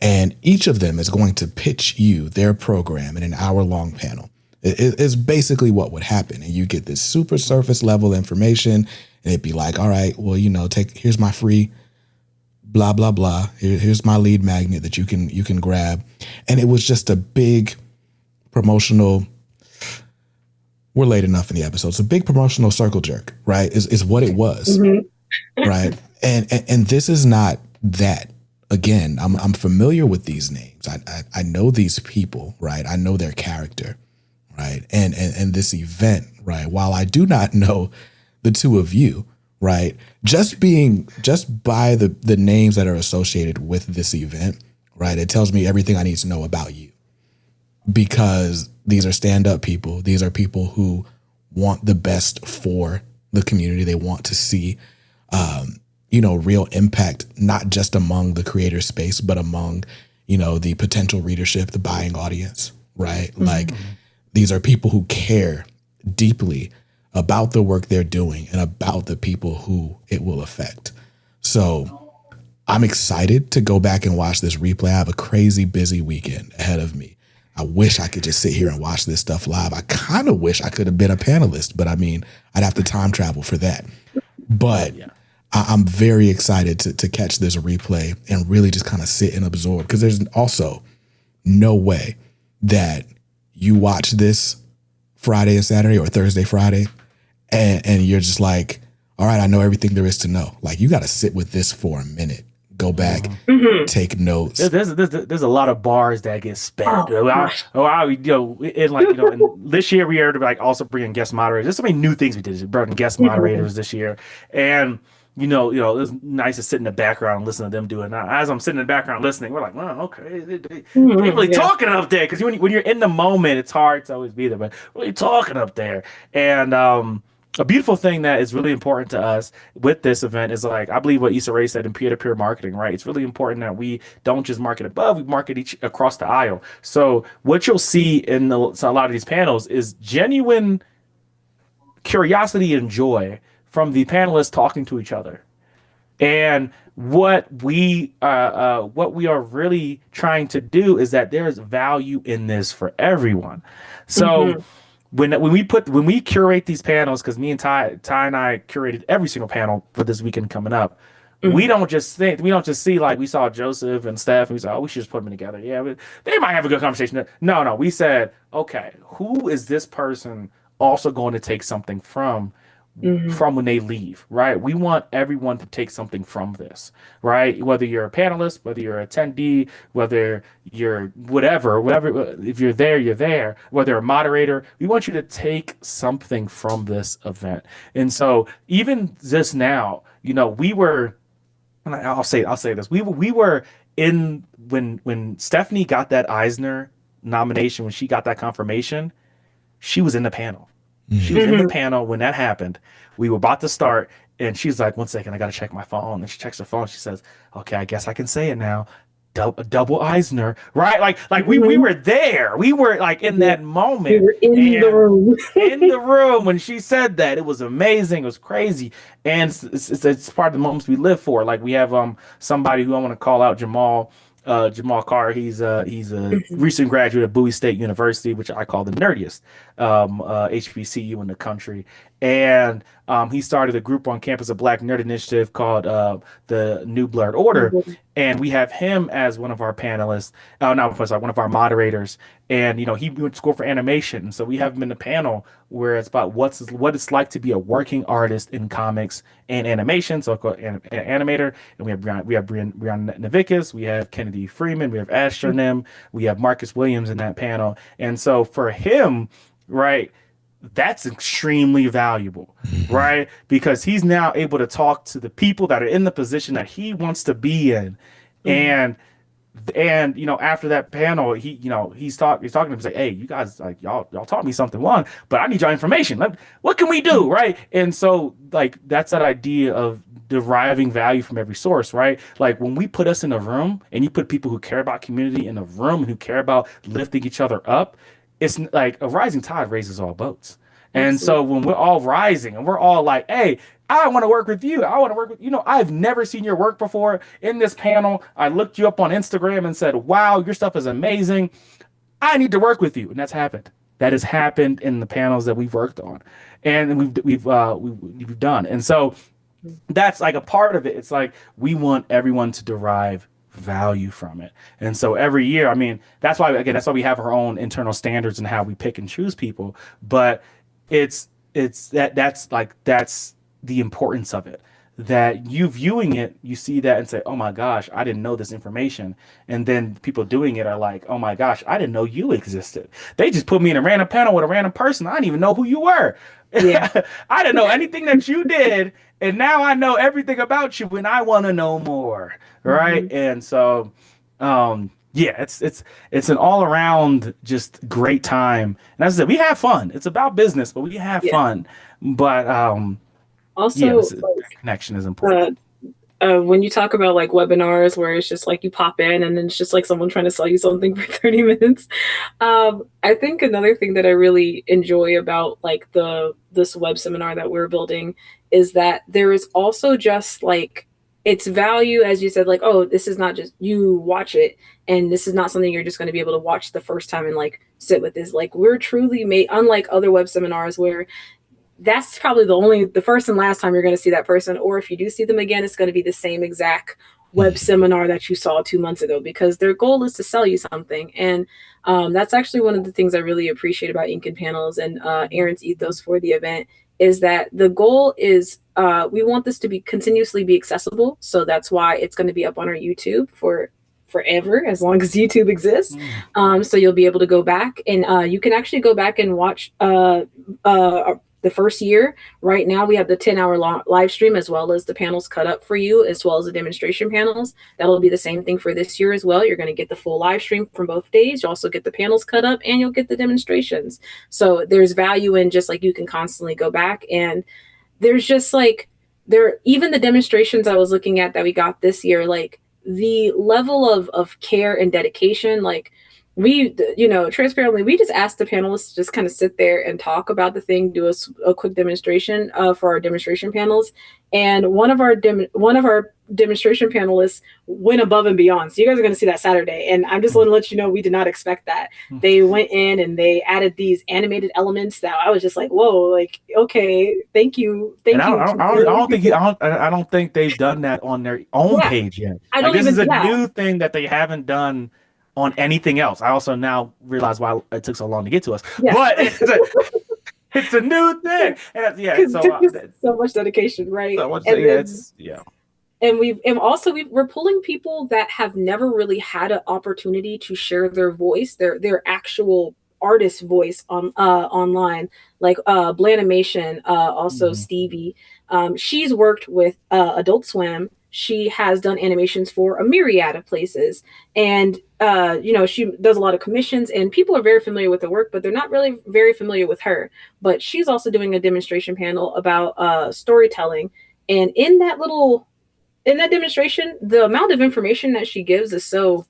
And each of them is going to pitch you their program in an hour-long panel. It's basically what would happen. And you get this super surface level information, and it'd be like, all right, well, here's my free blah, blah, blah. Here's my lead magnet that you can grab. And it was just a big promotional, we're late enough in the episode. It's a big promotional circle jerk, right? Is what it was, right? And this is not that. Again, I'm familiar with these names. I know these people, right? I know their character, right? And this event, right? While I do not know the two of you, right? Just by the names that are associated with this event, right? It tells me everything I need to know about you, because these are stand-up people. These are people who want the best for the community. They want to see, real impact, not just among the creator space, but among, the potential readership, the buying audience, right? Like, these are people who care deeply about the work they're doing and about the people who it will affect. So I'm excited to go back and watch this replay. I have a crazy busy weekend ahead of me. I wish I could just sit here and watch this stuff live. I kind of wish I could have been a panelist, but I mean, I'd have to time travel for that. But I'm very excited to catch this replay and really just kind of sit and absorb, because there's also no way that you watch this Friday and Saturday or Thursday, Friday, and you're just like, all right, I know everything there is to know. Like, you got to sit with this for a minute, go back, take notes. There's a lot of bars that get spent. And this year we are like also bringing guest moderators. There's so many new things we did. We brought in guest moderators this year, and it was nice to sit in the background and listen to them do it. Now, as I'm sitting in the background listening, we're like, wow, okay, they're really talking up there, because when you're in the moment, it's hard to always be there, but really talking up there. And a beautiful thing that is really important to us with this event is, like, I believe what Issa Rae said in peer-to-peer marketing, right? It's really important that we don't just market above, we market each across the aisle. So what you'll see in a lot of these panels is genuine curiosity and joy from the panelists talking to each other. And what we are really trying to do is that there is value in this for everyone. So Mm-hmm. when we curate these panels, because me and Ty and I curated every single panel for this weekend coming up, Mm-hmm. we don't just see like we saw Joseph and Steph and we said, oh, we should just put them together. Yeah, but they might have a good conversation. No, we said, okay, who is this person also going to take something Mm-hmm. from when they leave, right? We want everyone to take something from this, right? Whether you're a panelist, whether you're an attendee, whether you're whatever, if you're there, you're there, whether you're a moderator, we want you to take something from this event. And so even just now, we were, and I'll say this, we were in when Stephanie got that Eisner nomination, when she got that confirmation, she was in the panel. She was in the Mm-hmm. panel when that happened. We were about to start, and she's like, "1 second, I gotta check my phone." And she checks her phone. She says, "Okay, I guess I can say it now. Double Eisner, right? Like we Mm-hmm. were there. We were like in Yeah. that We moment, were in the and room. in the room when she said that, it was amazing. It was crazy, and it's part of the moments we live for. Like we have somebody who I want to call out, Jamal Carr. He's a Mhm. recent graduate of Bowie State University, which I call the nerdiest HBCU in the country. And he started a group on campus, a Black Nerd Initiative called the New Blood Order. And we have him as one of our panelists, not sorry, one of our moderators. And he went to school for animation, and so we have him in the panel where it's about what it's like to be a working artist in comics and animation. So called animator, and we have Brian Navikas, we have Kennedy Freeman, we have Astronym, we have Marcus Williams in that panel. And so for him, right, that's extremely valuable, right? Because he's now able to talk to the people that are in the position that he wants to be in. Mhm. And after that panel, he's talking to him, he's like, hey, you guys, like, y'all taught me something one, but I need y'all information. What can we do, right? And so like that's that idea of deriving value from every source, right? Like when we put us in a room and you put people who care about community in a room and who care about lifting each other up, it's like a rising tide raises all boats. And Absolutely. so when we're all rising and we're all like, hey, I want to work with you. I want to work with, I've never seen your work before. In this panel, I looked you up on Instagram and said, wow, your stuff is amazing. I need to work with you. And that's happened. That has happened in the panels that we've worked on and we've done. And so that's like a part of it. It's like we want everyone to derive value from it. And so every year, I mean, that's why we have our own internal standards and how we pick and choose people. But that's the importance of it. That you viewing it, you see that and say, "Oh my gosh, I didn't know this information." And then people doing it are like, "Oh my gosh, I didn't know you existed. They just put me in a random panel with a random person. I didn't even know who you were. Yeah. I didn't know anything that you did, and now I know everything about you, and I want to know more." Right? Mhm. And so, yeah, it's an all around just great time. And as I said, we have fun. It's about business, but we have Yeah. fun. But yeah, Also, that connection is uh, important. when you talk about like webinars where it's just like you pop in and then it's just like someone trying to sell you something for 30 minutes. I think another thing that I really enjoy about like this web seminar that we're building is that there is also just like its value, as you said, like, oh, this is not just you watch it and this is not something you're just going to be able to watch the first time and like sit with this. Like we're truly made, unlike other web seminars where that's probably the first and last time you're going to see that person, or if you do see them again, it's going to be the same exact web seminar that you saw 2 months ago because their goal is to sell you something. And that's actually one of the things I really appreciate about ink and panels and Aaron's ethos for the event is that the goal is we want this to be continuously be accessible, so that's why it's going to be up on our YouTube for forever as long as YouTube exists. Mm. So you'll be able to go back and you can actually go back and watch the first year. Right now, we have the 10-hour live stream as well as the panels cut up for you, as well as the demonstration panels. That'll be the same thing for this year as well. You're going to get the full live stream from both days. You also get the panels cut up and you'll get the demonstrations. So there's value in just like you can constantly go back and there's just like even the demonstrations I was looking at that we got this year, like the level of care and dedication, like we, transparently, we just asked the panelists to just kind of sit there and talk about the thing, do a quick demonstration for our demonstration panels. And one of our demonstration panelists went above and beyond. So you guys are going to see that Saturday. And I'm just going to let you know, we did not expect that. They went in and they added these animated elements that I was just like, whoa, like, okay, thank you. I don't think they've done that on their own page yet. This is a new thing that they haven't done on anything else. I also now realize why it took so long to get to us. Yeah. But it's a new thing. And so much dedication, right? So much, And we're pulling people that have never really had an opportunity to share their voice, their actual artist voice online, like Blanimation, also Stevie. She's worked with Adult Swim. She has done animations for a myriad of places, and she does a lot of commissions, and people are very familiar with her work, but they're not really very familiar with her. But she's also doing a demonstration panel about storytelling, and in that demonstration, the amount of information that she gives is so,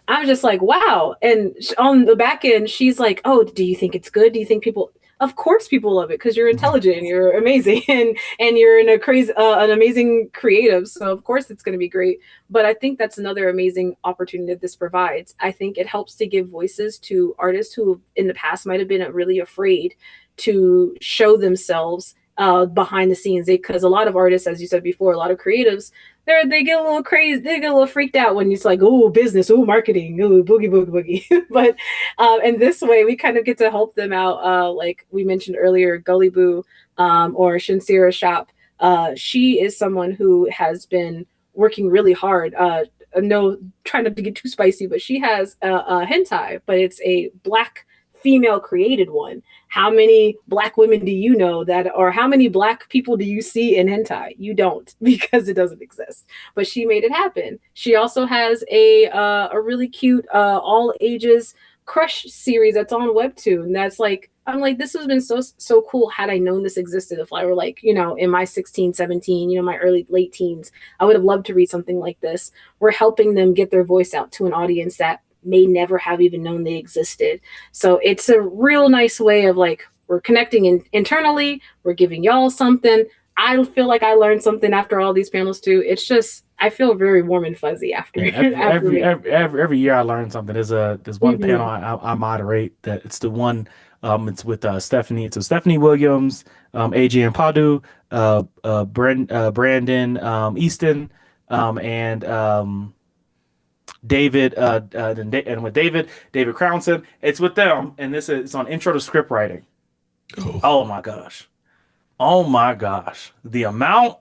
I was just like, wow. And on the back end, she's like, oh, do you think it's good? Do you think people, of course people love it because you're intelligent and you're amazing and you're in an amazing creative. So of course it's going to be great. But I think that's another amazing opportunity that this provides. I think it helps to give voices to artists who in the past might have been really afraid to show themselves behind the scenes, because a lot of artists, as you said before, a lot of creatives, they get a little crazy, they get a little freaked out when it's like, oh, business, oh, marketing, oh, boogie. But in this way, we kind of get to help them out. Like we mentioned earlier, Gully Boo or Shinsira Shop. She is someone who has been working really hard. No, trying not to get too spicy, but she has a hentai, but it's a Black female created one. How many Black women do you know or how many Black people do you see in hentai? You don't, because it doesn't exist. But she made it happen. She also has a really cute all ages crush series that's on Webtoon. That's like, I'm like, this has been so cool. Had I known this existed, if I were like, in my 16, 17, my late teens, I would have loved to read something like this. We're helping them get their voice out to an audience that may never have even known they existed. So it's a real nice way of like, we're connecting internally, we're giving y'all something. I feel like I learned something after all these panels too. It's just, I feel very warm and fuzzy after. Every year I learn something. There's one panel I moderate that it's the one. It's with Stephanie. It's with Stephanie Williams, Adrian Padu, Brandon Easton, and David and with David Crownson. It's with them, and it's on intro to script writing. Oh my gosh, the amount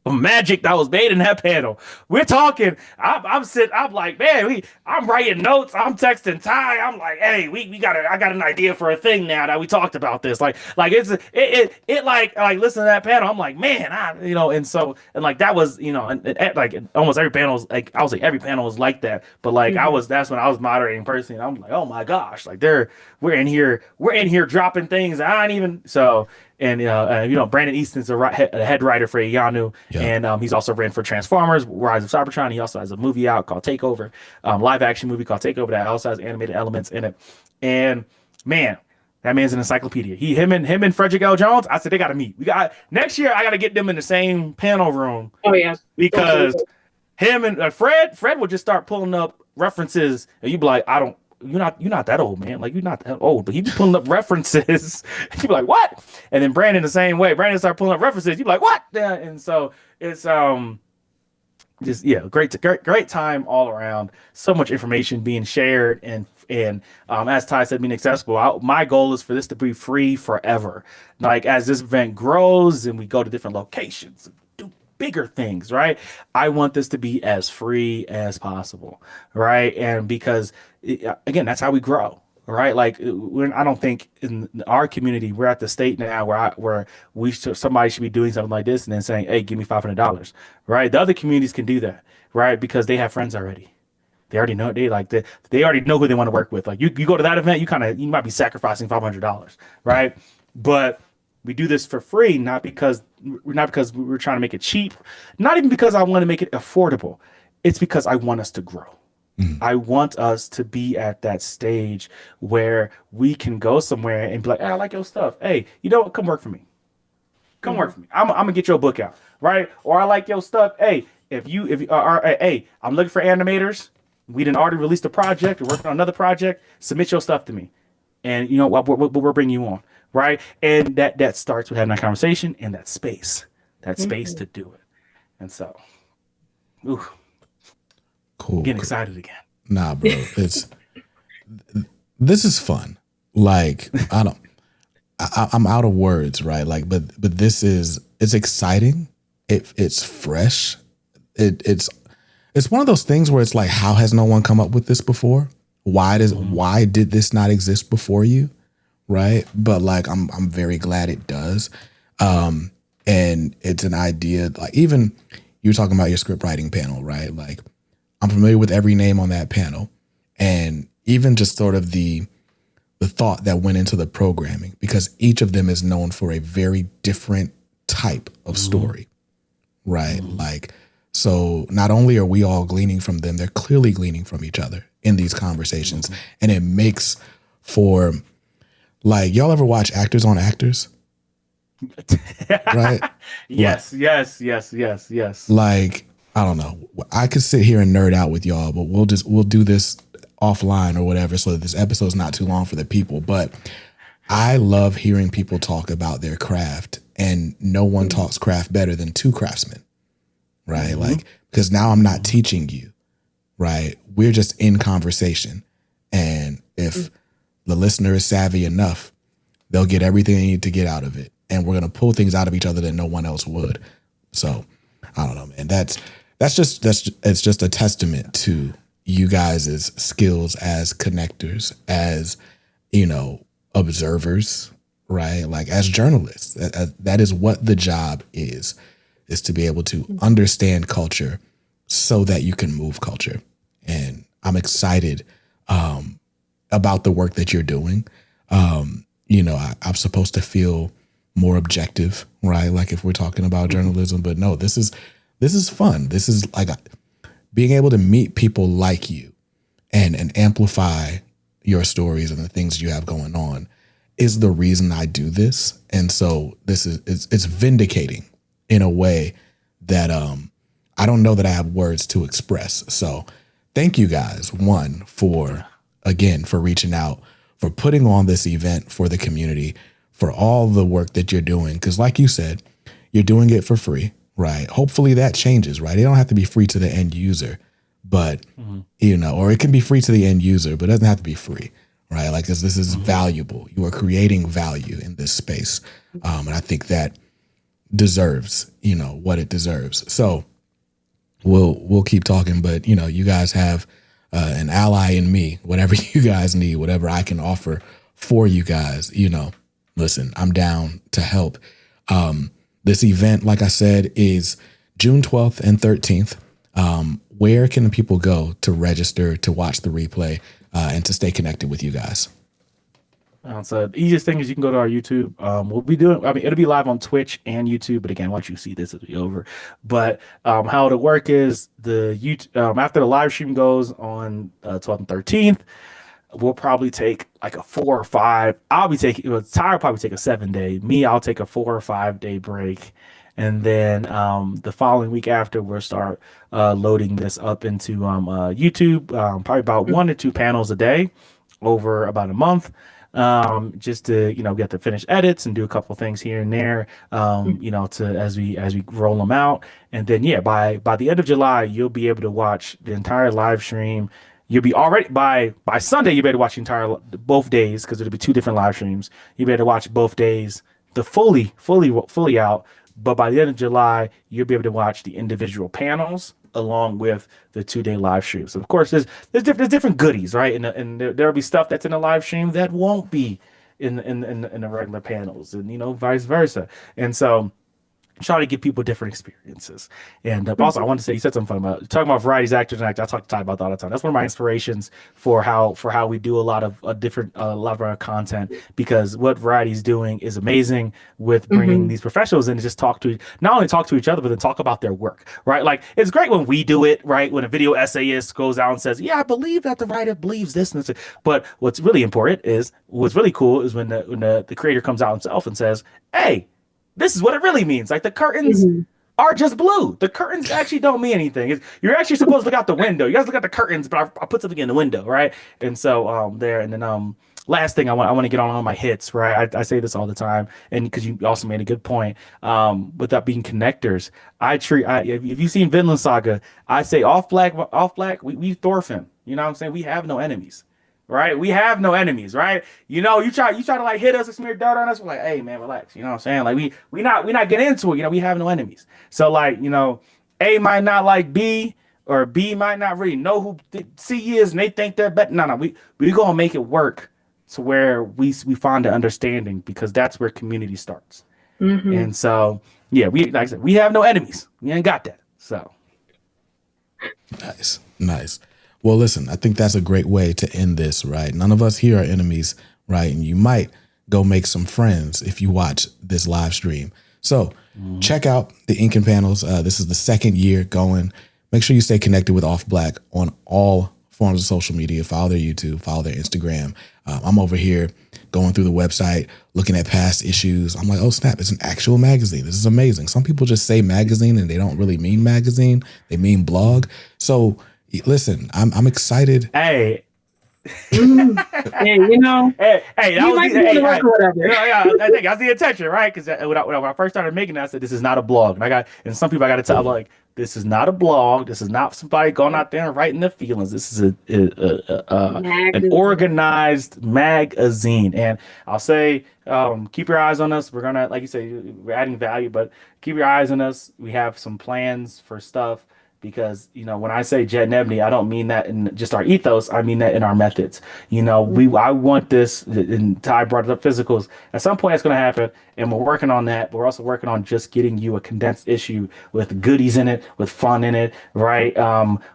of magic that was made in that panel. We're talking, I'm like, man, I'm writing notes, I'm texting Ty, I'm like, hey, I got an idea for a thing now that we talked about this. Like listen to that panel, I'm like, man, and like that was, and like almost every panel was like, I was like, every panel was like that, but like that's when I was moderating personally, and I'm like, oh my gosh, like we're in here dropping things I ain't even so. And Brandon Easton's the head writer for Yanu, and he's also written for Transformers, Rise of Cybertron. He also has a movie out called Takeover, live action movie called Takeover that also has animated elements in it. And man, that man's an encyclopedia. Him and Frederick L. Jones. I said they got to meet. Next year. I got to get them in the same panel room. Oh yeah, because him and Fred will just start pulling up references, and you be like, you're not that old, man. Like, you're not that old, but he be pulling up references. You be like, what? And then Brandon the same way. Brandon start pulling up references. You be like, what? Yeah. And so it's great time all around. So much information being shared, and as Ty said, being accessible. My goal is for this to be free forever. Like, as this event grows and we go to different locations, do bigger things, right? I want this to be as free as possible, right? And because again, that's how we grow, right? Like, I don't think in our community, we're at the state now where somebody should be doing something like this and then saying, hey, give me $500, right? The other communities can do that, right? Because they have friends already. They already know, they already know who they want to work with. Like, you go to that event, you might be sacrificing $500, right? But we do this for free, not because we're trying to make it cheap, not even because I want to make it affordable. It's because I want us to grow. Mm. I want us to be at that stage where we can go somewhere and be like, hey, I like your stuff. Hey, you know what? Come work for me. Come Hmm. work for me. I'm gonna get your book out, right? Or I like your stuff. Hey, if you are, hey, I'm looking for animators. We didn't already released a project. We're working on another project. Submit your stuff to me, and you know what? We're bringing you on, right? And that starts with having that conversation and that space Hmm. to do it. And so, ooh, I'm Cool, getting cool. excited again. Nah, bro. This is fun. Like, I don't I'm out of words, right? Like, but this is it's exciting. It's fresh. It's one of those things where it's like, how has no one come up with this before? Mhm. Why did this not exist before you? Right? But like, I'm very glad it does. And it's an idea, like, even you were talking about your script writing panel, right? Like, I'm familiar with every name on that panel, and even just sort of the thought that went into the programming, because each of them is known for a very different type of Mhm. story, right? Mhm. Like, so not only are we all gleaning from them, they're clearly gleaning from each other in these conversations. Mhm. And it makes for, like, y'all ever watch Actors on Actors, right? Like, Yes, yes, yes, yes, yes. like, I don't know. I could sit here and nerd out with y'all, but we'll do this offline or whatever so that this episode's not too long for the people. But I love hearing people talk about their craft, and no one talks craft better than two craftsmen, right? Mhm. Like, because now I'm not Mhm. teaching you, right? We're just in conversation. And if the listener is savvy enough, they'll get everything they need to get out of it. And we're going to pull things out of each other that no one else would. So I don't know, man. It's just a testament to you guys' skills as connectors, as, you know, observers, right? Like, as journalists, that is what the job is to be able to understand culture so that you can move culture. And I'm excited about the work that you're doing. You know, I'm supposed to feel more objective, right? Like, if we're talking about journalism, but no, this is fun. This is like being able to meet people like you and amplify your stories and the things you have going on is the reason I do this. And so this is it's vindicating in a way that I don't know that I have words to express. So thank you guys, one, for again for reaching out, for putting on this event for the community, for all the work that you're doing. Because like you said, you're doing it for free, right? Hopefully that changes, right? It don't have to be free to the end user, but Mhm. you know, or it can be free to the end user, but it doesn't have to be free, right? Like, 'cause this is Mhm. valuable. You are creating value in this space, and I think that deserves, you know, what it deserves. So we'll keep talking, but you know, you guys have an ally in me. Whatever you guys need, whatever I can offer for you guys, you know, listen, I'm down to help. This event, like I said, is June 12th and 13th. Where can people go to register, to watch the replay, and to stay connected with you guys? So the easiest thing is you can go to our YouTube. We'll be doing. I mean, it'll be live on Twitch and YouTube. But again, once you see this, it'll be over. But how it'll work is the YouTube after the live stream goes on 12th and 13th, we'll probably take like a 4 or 5. I'll be taking. Well, Tyra will probably take a 7 day. Me, I'll take a 4 or 5 day break, and then the following week after, we'll start loading this up into YouTube. Probably about 1 to 2 panels a day over about a month, just to get the finished edits and do a couple things here and there, to as we roll them out. And then yeah, by the end of July, you'll be able to watch the entire live stream. You'll be already by Sunday. You better watch the entire both days, because it'll be two different live streams. You better watch both days, the fully out. But by the end of July, you'll be able to watch the individual panels along with the 2 day live streams. Of course, there's different goodies, right? And there'll be stuff that's in the live stream that won't be in the regular panels, and vice versa. And so try to give people different experiences. And also, I want to say, you said something fun about talking about varieties, actors, and actors. I talk to Ty about that all the time. That's one of my inspirations for how we do a lot of different a lot of our content, because what Variety's doing is amazing with bringing these professionals in to just not only talk to each other, but then talk about their work, right? Like, it's great when we do it, right? When a video essayist goes out and says, "Yeah, I believe that the writer believes this and this," but what's really cool is when the creator comes out himself and says, "Hey, this is what it really means. Like, the curtains are just blue. The curtains actually don't mean anything. You're actually supposed to look out the window. You guys look at the curtains, but I put something in the window, right?" And so there, and then last thing I want to get on my hits, right? I say this all the time, and because you also made a good point, with that being connectors, if you've seen Vinland Saga, I say off black, we Thorfinn. You know what I'm saying? We have no enemies. Right, we have no enemies, right? You try to like hit us and smear dirt on us. We're like, hey man, relax. You know what I'm saying? Like we not getting into it. We have no enemies. So like, A might not like B, or B might not really know who C is, and they think they're better. No, we gonna make it work to where we find an understanding, because that's where community starts. And so yeah, like I said, we have no enemies. We ain't got that. So nice. Well, listen, I think that's a great way to end this, right? None of us here are enemies, right? And you might go make some friends if you watch this live stream. So check out the Inking panels. This is the second year going. Make sure you stay connected with Off Black on all forms of social media. Follow their YouTube, follow their Instagram. I'm over here going through the website, looking at past issues. I'm like, oh snap, it's an actual magazine. This is amazing. Some people just say magazine and they don't really mean magazine. They mean blog. So listen, I'm excited. Hey. Hey, hey, that was whatever. I think that's the intention, right? Because when I first started making it, I said, this is not a blog. And some people I got to tell, like, this is not a blog. This is not somebody going out there and writing their feelings. This is an organized magazine. And I'll say, keep your eyes on us. We're gonna, like you say, we're adding value, but keep your eyes on us. We have some plans for stuff. Because, when I say Jet and Ebony, I don't mean that in just our ethos. I mean that in our methods. I want this, and Ty brought it up, physicals. At some point, it's going to happen, and we're working on that. But we're also working on just getting you a condensed issue with goodies in it, with fun in it, right?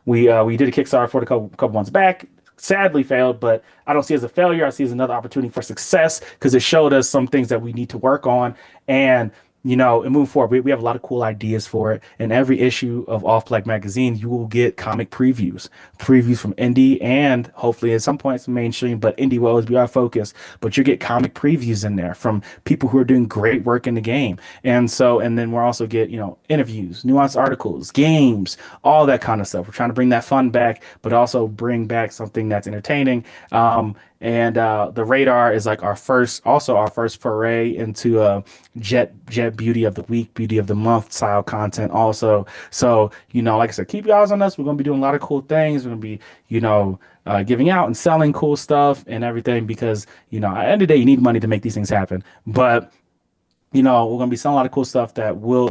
We did a Kickstarter for it a couple months back. Sadly failed, but I don't see it as a failure. I see it as another opportunity for success, because it showed us some things that we need to work on. And and move forward. We have a lot of cool ideas for it. In every issue of Off Black Magazine, you will get comic previews from indie, and hopefully at some point some mainstream, but indie will always be our focus. But you get comic previews in there from people who are doing great work in the game. And then we'll also get, interviews, nuanced articles, games, all that kind of stuff. We're trying to bring that fun back, but also bring back something that's entertaining. And the Radar is like our first foray into Jet Beauty of the Week, Beauty of the Month style content also. So, like I said, keep your eyes on us. We're going to be doing a lot of cool things. We're going to be, giving out and selling cool stuff and everything, because, at the end of the day, you need money to make these things happen. But, we're going to be selling a lot of cool stuff that will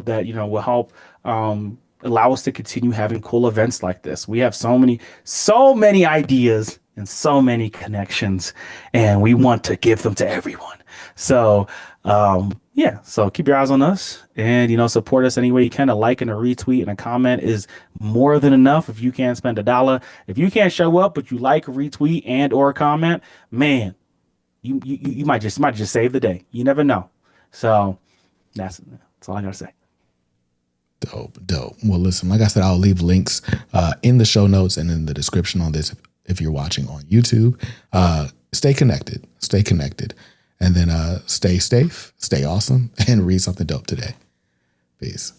help allow us to continue having cool events like this. We have so many ideas and so many connections, and we want to give them to everyone. So, so keep your eyes on us, and, support us any way you can. A like and a retweet and a comment is more than enough. If you can't spend $1, if you can't show up, but you like, retweet, and or comment, man, you might just save the day. You never know. So that's all I gotta say. Dope. Well, listen, like I said, I'll leave links in the show notes and in the description on this if you're watching on YouTube. Stay connected, and then stay safe, stay awesome, and read something dope today. Peace.